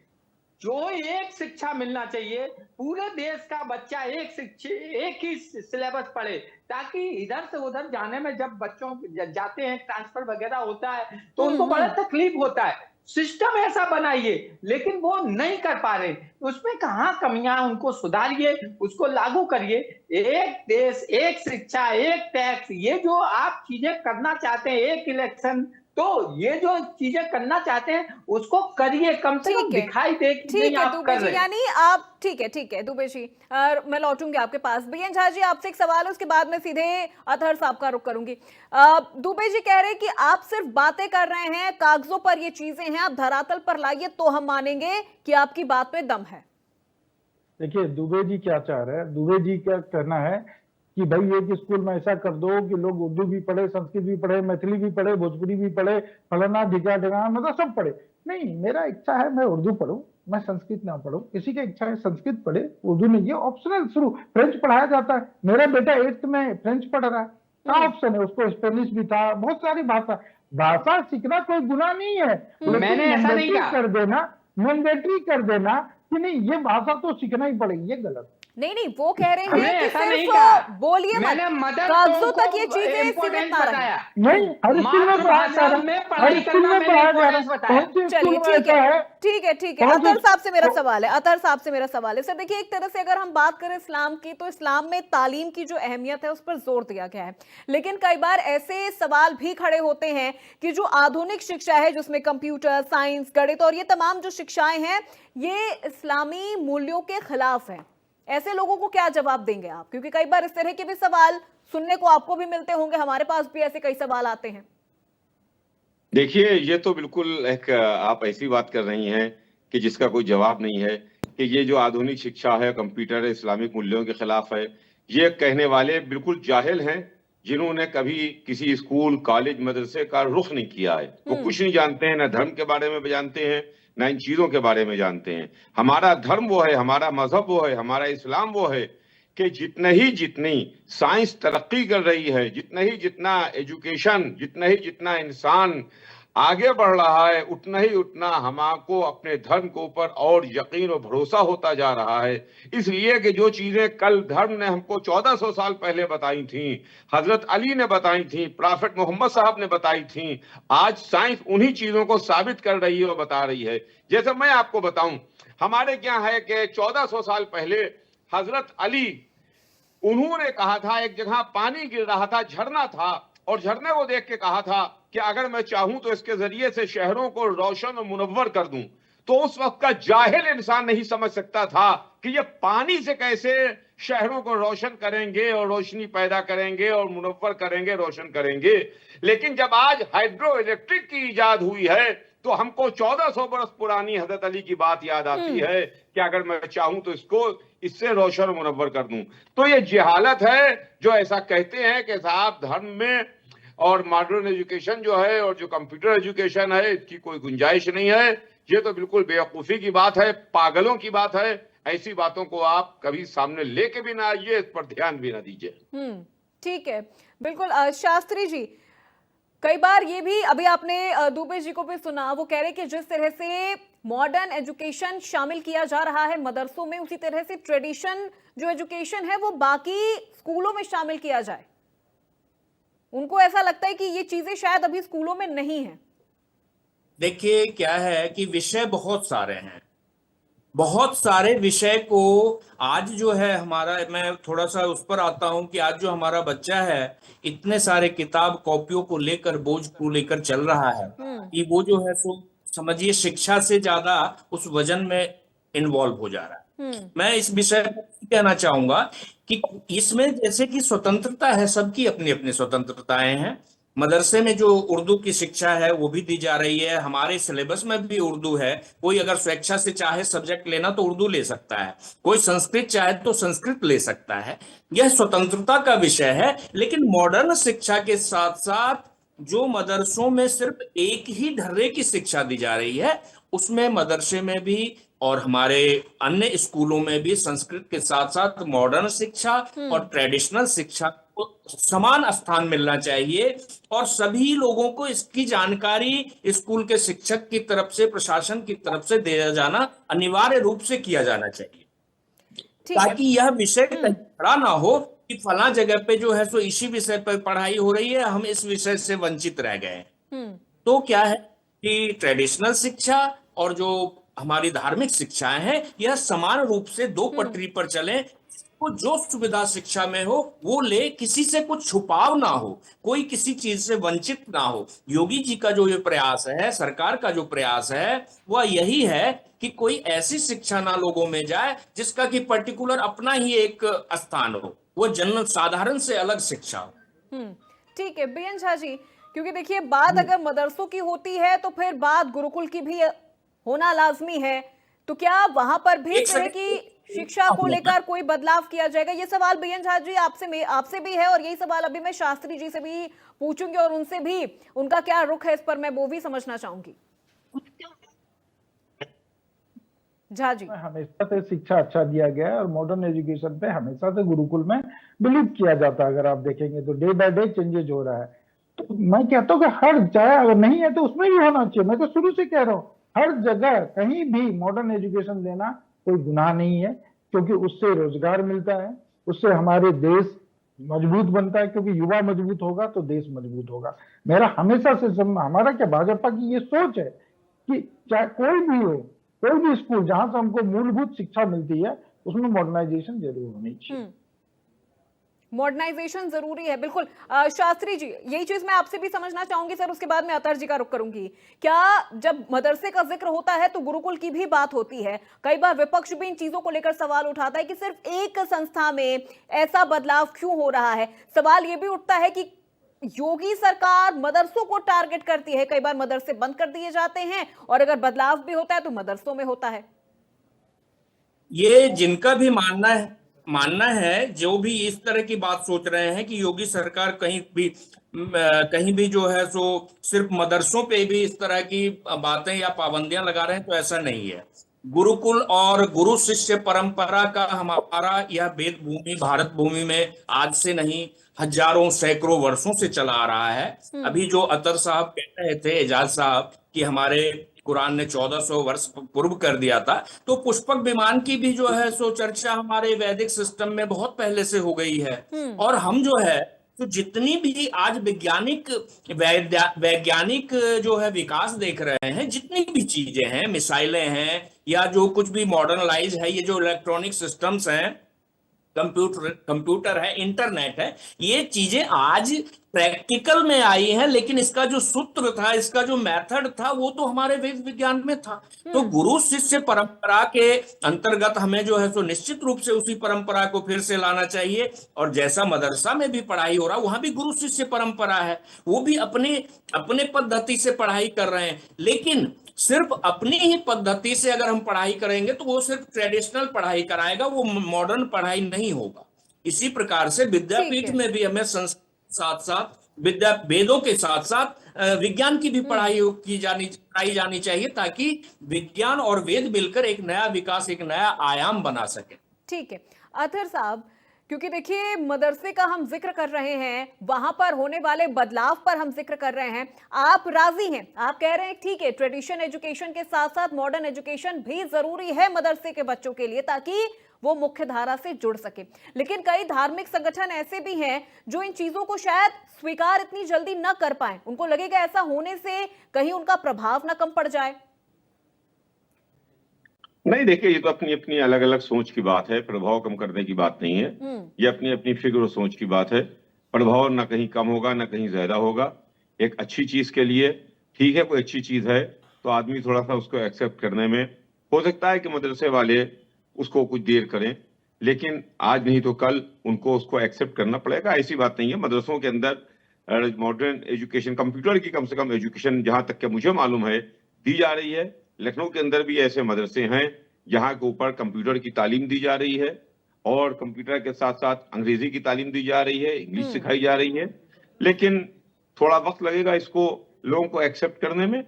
जो एक शिक्षा मिलना चाहिए, पूरे देश का बच्चा एक ही सिलेबस पढ़े, ताकि इधर से उधर जाने में जब बच्चों जाते हैं, ट्रांसफर वगैरह होता है तो उनको बड़ा तकलीफ होता है। सिस्टम ऐसा बनाइए, लेकिन वो नहीं कर पा रहे, उसमें कहाँ कमियां, उनको सुधारिए, उसको लागू करिए। एक देश, एक शिक्षा, एक टैक्स, ये जो आप चीजें करना चाहते हैं, एक इलेक्शन तो ये जो चीजें करना चाहते हैं उसको करिए, कम से कम ठीक है। दिखाई दे कि ठीक नहीं है आप दुबे कर जी, रहे हैं। यानी आप ठीक है दुबे जी, मैं लौटूंगी आपके पास। बीएन झा जी, आपसे एक सवाल है, उसके बाद मैं सीधे अतहर साहब का रुख करूंगी। दुबे जी कह रहे हैं कि आप सिर्फ बातें कर रहे हैं, कागजों पर ये चीजें हैं, आप धरातल पर लाइए तो हम मानेंगे कि आपकी बात में दम है। देखिए दुबे जी क्या चाह रहे हैं, दुबे जी क्या कहना है कि भाई एक स्कूल में ऐसा कर दो कि लोग उर्दू भी पढ़े, संस्कृत भी पढ़े, मैथिली भी पढ़े, भोजपुरी भी पढ़े, फलाना ढिका ढिकाना, मतलब सब पढ़े। नहीं, मेरा इच्छा है मैं उर्दू पढ़ूं, मैं संस्कृत ना पढ़ूं। किसी की इच्छा है संस्कृत पढ़े, उर्दू नहीं, ये ऑप्शनल शुरू। फ्रेंच पढ़ाया जाता है, मेरा बेटा 8th में फ्रेंच पढ़ रहा है, क्या ऑप्शन है उसको? स्पेनिश भी था, बहुत सारी भाषा सीखना कोई गुनाह नहीं है, लेकिन मैंने ऐसा नहीं मैंडेटरी कहा। कर देना, मैंडेटरी कर देना कि नहीं ये भाषा तो सीखना ही पड़ेगी, ये गलत। नहीं, वो कह रहे हमने हैं कि ऐसा नहीं सिर्फ कहा। बोलिए मत, मैंने मदर कागजों टंग तक ये को चीजें सीमित इम्पोर्टेंट ना रहे। बताया। नहीं, हर स्कूल में पढ़ाया जा रहा मातृभाषा में है, हर पढ़ाई स्कूल करना में मैंने पढ़ाया जा रहा इम्पोर्टेंस है। बताया। कौन सी चलिए स्कूल में ठीक ऐसा है, है? ठीक है, ठीक है। कौन सी- अतहर साहब से मेरा सवाल है, अतहर साहब से मेरा सवाल है। सर देखिए, एक तरह से अगर हम बात करें इस्लाम की, तो इस्लाम में तालीम की जो अहमियत है उस पर जोर दिया गया है, लेकिन कई बार ऐसे सवाल भी खड़े होते हैं कि जो आधुनिक शिक्षा है, जिसमें कंप्यूटर, साइंस, गणित और ये तमाम जो शिक्षाएं हैं, ये इस्लामी मूल्यों के खिलाफ है। ऐसे लोगों को क्या जवाब देंगे आप? क्योंकि कई बार इस तरह के भी सवाल सुनने को आपको भी मिलते होंगे, हमारे पास भी ऐसे कई सवाल आते हैं। देखिए, ये तो बिल्कुल एक आप ऐसी बात कर रही हैं कि जिसका कोई जवाब नहीं है कि ये जो आधुनिक शिक्षा है, कंप्यूटर है, इस्लामिक मूल्यों के खिलाफ है। ये कहने वाले बिल्कुल जाहिल हैं, जिन्होंने कभी किसी स्कूल, कॉलेज, मदरसे का रुख नहीं किया है। वो कुछ नहीं जानते हैं, ना धर्म के बारे में जानते हैं, ना इन चीजों के बारे में जानते हैं। हमारा धर्म वो है, हमारा मजहब वो है, हमारा इस्लाम वो है कि जितनी साइंस तरक्की कर रही है, जितना एजुकेशन, जितना इंसान आगे बढ़ रहा है, उतना हमको अपने धर्म के ऊपर और यकीन और भरोसा होता जा रहा है। इसलिए कि जो चीजें कल धर्म ने हमको 1400 साल पहले बताई थी, हजरत अली ने बताई थी, प्रॉफेट मोहम्मद साहब ने बताई थी, आज साइंस उन्हीं चीजों को साबित कर रही है और बता रही है। जैसे मैं आपको बताऊं, हमारे क्या है कि 1400 साल पहले हजरत अली, उन्होंने कहा था, एक जगह पानी गिर रहा था, झरना था, और झरने को देख के कहा था कि अगर मैं चाहूं तो इसके जरिए से शहरों को रोशन और मुनव्वर कर दूं। तो उस वक्त का जाहिल इंसान नहीं समझ सकता था कि ये पानी से कैसे शहरों को रोशन करेंगे और रोशनी पैदा करेंगे और मुनव्वर करेंगे, रोशन करेंगे। लेकिन जब आज हाइड्रो इलेक्ट्रिक की इजाद हुई है, तो हमको 1400 बरस पुरानी हजरत अली की बात याद आती है कि अगर मैं चाहूं तो इससे रोशन और मुनव्वर कर दूं। तो ये जहालत है जो ऐसा कहते हैं कि साहब धर्म में और मॉडर्न एजुकेशन जो है और जो कंप्यूटर एजुकेशन है, इसकी कोई गुंजाइश नहीं है। ये तो बिल्कुल बेवकूफी की बात है, पागलों की बात है। ऐसी बातों को आप कभी सामने लेके भी ना आइए, इस पर ध्यान भी ना दीजिए। ठीक है, बिल्कुल। शास्त्री जी, कई बार ये भी, अभी आपने दुबे जी को भी सुना, वो कह रहे कि जिस तरह से मॉडर्न एजुकेशन शामिल किया जा रहा है मदरसों में, उसी तरह से ट्रेडिशन जो एजुकेशन है वो बाकी स्कूलों में शामिल किया जाए। उनको ऐसा लगता है कि ये चीजें शायद अभी स्कूलों में नहीं है। देखिए क्या है कि विषय बहुत सारे हैं, बहुत सारे विषय को आज जो है हमारा, मैं थोड़ा सा उस पर आता हूं कि आज जो हमारा बच्चा है इतने सारे किताब कॉपियों को लेकर, बोझ को लेकर चल रहा है कि वो जो है सो समझिए शिक्षा से ज्यादा उस वजन में इन्वॉल्व हो जा रहा है। मैं इस विषय पर कहना चाहूंगा कि इसमें जैसे कि स्वतंत्रता है, सबकी अपनी अपनी स्वतंत्रताएं हैं। मदरसे में जो उर्दू की शिक्षा है वो भी दी जा रही है, हमारे सिलेबस में भी उर्दू है। कोई अगर स्वेच्छा से चाहे सब्जेक्ट लेना तो उर्दू ले सकता है, कोई संस्कृत चाहे तो संस्कृत ले सकता है। यह स्वतंत्रता का विषय है। लेकिन मॉडर्न शिक्षा के साथ साथ जो मदरसों में सिर्फ एक ही ढर्रे की शिक्षा दी जा रही है, उसमें मदरसे में भी और हमारे अन्य स्कूलों में भी संस्कृत के साथ साथ मॉडर्न शिक्षा और ट्रेडिशनल शिक्षा को समान स्थान मिलना चाहिए। और सभी लोगों को इसकी जानकारी स्कूल के शिक्षक की तरफ से, प्रशासन की तरफ से दिया जाना अनिवार्य रूप से किया जाना चाहिए, ताकि यह विषय खड़ा ना हो कि फला जगह पे जो है सो इसी विषय पर पढ़ाई हो रही है, हम इस विषय से वंचित रह गए। तो क्या है कि ट्रेडिशनल शिक्षा और जो हमारी धार्मिक शिक्षाएं हैं, यह समान रूप से दो पटरी पर चले, को जो सुविधा शिक्षा में हो वो ले, किसी से कुछ छुपाव ना हो, कोई किसी चीज से वंचित ना हो। योगी जी का जो ये प्रयास है, सरकार का जो प्रयास है, वह यही है कि कोई ऐसी शिक्षा ना लोगों में जाए जिसका कि पर्टिकुलर अपना ही एक स्थान हो, वो जन साधारण से अलग शिक्षा हो। ठीक है बीएन झा जी, क्योंकि देखिए बात अगर मदरसों की होती है तो फिर बात गुरुकुल की भी होना लाजमी है, तो क्या वहां पर भी इस तरह की शिक्षा को लेकर कोई बदलाव किया जाएगा? ये सवाल बीएन झा जी आपसे भी है, और यही सवाल अभी मैं शास्त्री जी से भी पूछूंगी और उनसे भी उनका क्या रुख है इस पर मैं वो भी समझना चाहूंगी। झा जी, हमेशा से शिक्षा अच्छा दिया गया है और मॉडर्न एजुकेशन पे हमेशा से गुरुकुल में बिलीव किया जाता है। अगर आप देखेंगे तो डे बाय डे चेंजेस हो रहा है। तो मैं कहता हूँ कि हर जगह अगर नहीं है तो उसमें भी होना चाहिए। मैं तो शुरू से कह रहा हूँ हर जगह कहीं भी मॉडर्न एजुकेशन देना कोई गुनाह नहीं है, क्योंकि उससे रोजगार मिलता है, उससे हमारे देश मजबूत बनता है, क्योंकि युवा मजबूत होगा तो देश मजबूत होगा। मेरा हमेशा से हमारा क्या भाजपा की ये सोच है कि चाहे कोई भी हो, कोई भी स्कूल जहां से हमको मूलभूत शिक्षा मिलती है उसमें मॉडर्नाइजेशन जरूर होनी चाहिए। मॉडर्नाइजेशन जरूरी है, बिल्कुल। शास्त्री जी, यही चीज मैं आपसे भी समझना चाहूंगी सर, उसके बाद मैं अतर जी का रुख करूंगी। क्या जब मदरसे का जिक्र होता है तो गुरुकुल की भी बात होती है? कई बार विपक्ष भी इन चीजों को लेकर सवाल उठाता है कि सिर्फ एक संस्था में ऐसा बदलाव क्यों हो रहा है। सवाल यह भी उठता है कि योगी सरकार मदरसों को टारगेट करती है, कई बार मदरसे बंद कर दिए जाते हैं और अगर बदलाव भी होता है तो मदरसों में होता है। ये जिनका भी मानना है, जो भी इस तरह की बात सोच रहे हैं कि योगी सरकार कहीं भी जो है सो सिर्फ मदरसों पे भी इस तरह की बातें या पाबंदियां लगा रहे हैं, तो ऐसा नहीं है। गुरुकुल और गुरु शिष्य परंपरा का हमारा यह वेद भूमि, भारत भूमि में आज से नहीं हजारों सैकड़ों वर्षों से चला आ रहा है। अभी जो अतर साहब कह रहे थे, एजाज साहब, कि हमारे कुरान ने 1400 वर्ष पूर्व कर दिया था, तो पुष्पक विमान की भी जो है सो चर्चा हमारे वैदिक सिस्टम में बहुत पहले से हो गई है। और हम जो है तो जितनी भी आज वैज्ञानिक जो है विकास देख रहे हैं, जितनी भी चीजें हैं, मिसाइलें हैं या जो कुछ भी मॉडर्नलाइज है, ये जो इलेक्ट्रॉनिक सिस्टम्स हैं, कंप्यूटर है, इंटरनेट है, ये चीजें आज प्रैक्टिकल में आई हैं, लेकिन इसका जो सूत्र था, इसका जो मेथड था, वो तो हमारे वेद विज्ञान में था। तो गुरु शिष्य परंपरा के अंतर्गत हमें जो है सो निश्चित रूप से उसी परंपरा को फिर से लाना चाहिए। और जैसा मदरसा में भी पढ़ाई हो रहा, वहां भी गुरु शिष्य परंपरा है, वो भी अपने पद्धति से पढ़ाई कर रहे हैं। लेकिन सिर्फ अपनी ही पद्धति से अगर हम पढ़ाई करेंगे तो वो सिर्फ ट्रेडिशनल पढ़ाई कराएगा, वो मॉडर्न पढ़ाई नहीं होगा। इसी प्रकार से विद्यापीठ में भी हमें साथ साथ वेदों के साथ साथ विज्ञान की भी पढ़ाई कराई जानी चाहिए, ताकि विज्ञान और वेद मिलकर एक नया विकास, एक नया आयाम बना सके। ठीक है अतर साहब, क्योंकि देखिए मदरसे का हम जिक्र कर रहे हैं, वहां पर होने वाले बदलाव पर हम जिक्र कर रहे हैं, आप राजी हैं, आप कह रहे हैं ठीक है ट्रेडिशन एजुकेशन के साथ साथ मॉडर्न एजुकेशन भी जरूरी है मदरसे के बच्चों के लिए, ताकि वो मुख्य धारा से जुड़ सके। लेकिन कई धार्मिक संगठन ऐसे भी हैं जो इन चीजों को शायद स्वीकार इतनी जल्दी न कर पाए, उनको लगेगा ऐसा होने से कहीं उनका प्रभाव न कम पड़ जाए। नहीं, देखिए ये तो अपनी अपनी अलग अलग सोच की बात है, प्रभाव कम करने की बात नहीं है। ये अपनी अपनी फिक्र और सोच की बात है। प्रभाव ना कहीं कम होगा ना कहीं ज्यादा होगा। एक अच्छी चीज के लिए ठीक है, कोई अच्छी चीज है तो आदमी थोड़ा सा उसको एक्सेप्ट करने में हो सकता है कि मदरसे वाले उसको कुछ देर करें, लेकिन आज नहीं तो कल उनको उसको एक्सेप्ट करना पड़ेगा। ऐसी बात नहीं है। मदरसों के अंदर मॉडर्न एजुकेशन, कंप्यूटर की कम से कम एजुकेशन जहां तक के मुझे मालूम है दी जा रही है। लखनऊ के अंदर भी ऐसे मदरसे हैं जहां के ऊपर कंप्यूटर की तालीम दी जा रही है और कंप्यूटर के साथ साथ अंग्रेजी की तालीम दी जा रही है, इंग्लिश सिखाई जा रही है। लेकिन थोड़ा वक्त लगेगा इसको लोगों को एक्सेप्ट करने में,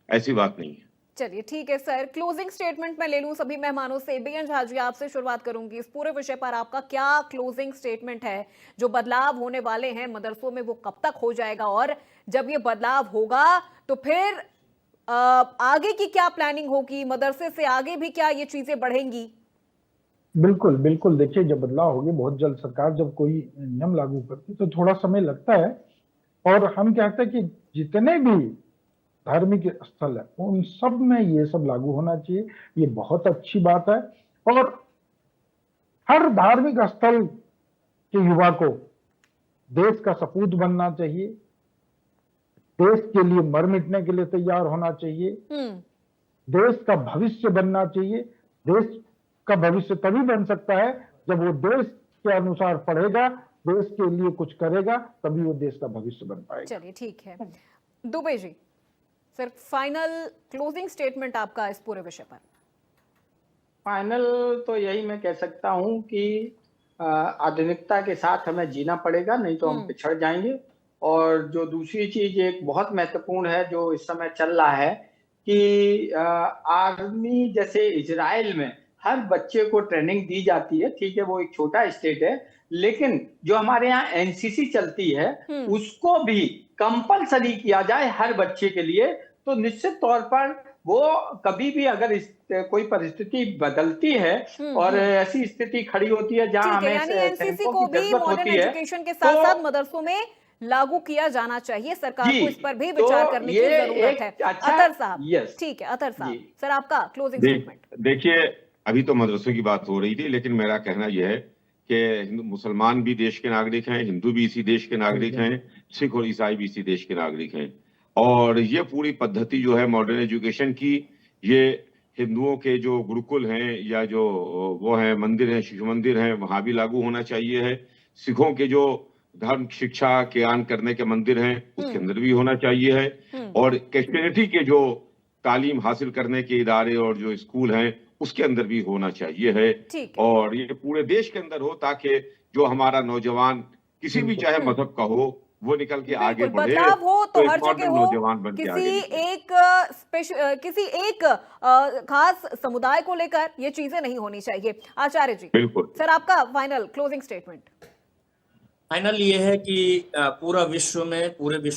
ऐसी बात नहीं है। चलिए ठीक है सर, क्लोजिंग स्टेटमेंट मैं ले लूं सभी मेहमानों से। बीएन झा जी, आपसे शुरुआत करूंगी। इस पूरे विषय पर आपका क्या क्लोजिंग स्टेटमेंट है? जो बदलाव होने वाले हैं मदरसों में वो कब तक हो जाएगा, और जब ये बदलाव होगा तो फिर आगे की क्या प्लानिंग होगी? मदरसे से आगे भी क्या ये चीजें बढ़ेंगी? बिल्कुल बिल्कुल, देखिए जब बदलाव होगी बहुत जल्द, सरकार जब कोई नियम लागू करती है तो थोड़ा समय लगता है। और हम कहते हैं कि जितने भी धार्मिक स्थल है उन सब में ये सब लागू होना चाहिए, ये बहुत अच्छी बात है। और हर धार्मिक स्थल के युवा को देश का सपूत बनना चाहिए, देश के लिए मर मिटने के लिए तैयार होना चाहिए, देश का भविष्य बनना चाहिए। देश का भविष्य तभी बन सकता है जब वो देश के अनुसार पढ़ेगा, देश के लिए कुछ करेगा, तभी वो देश का भविष्य बन पाएगा। चलिए ठीक है, दुबे जी सिर्फ फाइनल क्लोजिंग स्टेटमेंट आपका इस पूरे विषय पर। फाइनल तो यही मैं कह सकता हूं कि आधुनिकता के साथ हमें जीना पड़ेगा, नहीं तो हम पिछड़ जाएंगे। और जो दूसरी चीज एक बहुत महत्वपूर्ण है जो इस समय चल रहा है कि आर्मी जैसे इजराइल में हर बच्चे को ट्रेनिंग दी जाती है, ठीक है वो एक छोटा स्टेट है, लेकिन जो हमारे यहाँ एनसीसी चलती है उसको भी कंपलसरी किया जाए हर बच्चे के लिए, तो निश्चित तौर पर वो कभी भी अगर कोई परिस्थिति बदलती है और ऐसी स्थिति खड़ी होती है जहां हमें एनसीसी को भी मॉडर्न एजुकेशन के साथ साथ मदरसों में लागू किया जाना चाहिए। सरकार को इस पर भी विचार करने की जरूरत है। अतर साहब, ठीक है अतर साहब, सर आपका क्लोजिंग स्टेटमेंट। देखिए अभी तो मदरसों की बात हो रही थी, लेकिन मेरा कहना यह है कि मुसलमान भी देश के नागरिक हैं, हिंदू भी इसी देश के नागरिक हैं, सिख और ईसाई भी इसी देश के नागरिक हैं। और ये पूरी पद्धति जो है मॉडर्न एजुकेशन की, ये हिंदुओं के जो गुरुकुल हैं या जो वो हैं मंदिर हैं, शिशु मंदिर हैं, वहां भी लागू होना चाहिए है। सिखों के जो धर्म शिक्षा ज्ञान करने के मंदिर हैं उसके अंदर भी होना चाहिए है। और क्रिश्चियनिटी के जो तालीम हासिल करने के इदारे और जो स्कूल हैं उसके अंदर भी होना चाहिए है। और ये पूरे देश के अंदर हो ताकि जो हमारा नौजवान किसी भी चाहे मजहब का हो वो निकल के आगे बढ़े, बदलाव हो तो हर जगह हो, नौजवान बन के किसी एक खास समुदाय को लेकर ये चीजें नहीं होनी चाहिए। आचार्य जी, बिल्कुल सर आपका फाइनल क्लोजिंग स्टेटमेंट। फाइनल ये है कि पूरे विश्व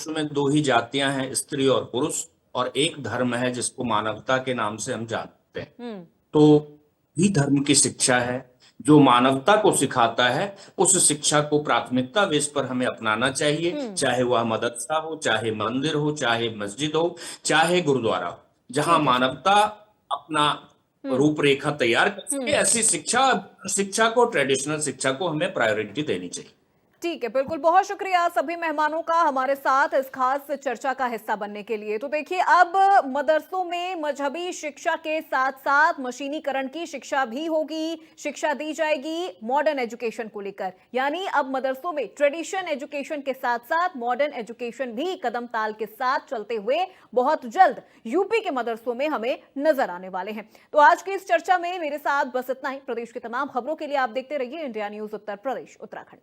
में दो ही जातियां हैं, स्त्री और पुरुष, और एक धर्म है जिसको मानवता के नाम से हम जानते हैं। तो ही धर्म की शिक्षा है जो मानवता को सिखाता है, उस शिक्षा को प्राथमिकता बेस पर हमें अपनाना चाहिए, चाहे वह मदरसा हो, चाहे मंदिर हो, चाहे मस्जिद हो, चाहे गुरुद्वारा हो, जहां मानवता अपना रूपरेखा तैयार कर सके, ऐसी शिक्षा को, ट्रेडिशनल शिक्षा को हमें प्रायोरिटी देनी चाहिए। ठीक है, बिल्कुल। बहुत शुक्रिया सभी मेहमानों का हमारे साथ इस खास चर्चा का हिस्सा बनने के लिए। तो देखिए, अब मदरसों में मजहबी शिक्षा के साथ साथ मशीनीकरण की शिक्षा भी होगी, शिक्षा दी जाएगी मॉडर्न एजुकेशन को लेकर। यानी अब मदरसों में ट्रेडिशन एजुकेशन के साथ साथ मॉडर्न एजुकेशन भी कदम ताल के साथ चलते हुए बहुत जल्द यूपी के मदरसों में हमें नजर आने वाले हैं। तो आज की इस चर्चा में मेरे साथ बस इतना ही। प्रदेश की तमाम खबरों के लिए आप देखते रहिए इंडिया न्यूज उत्तर प्रदेश उत्तराखंड।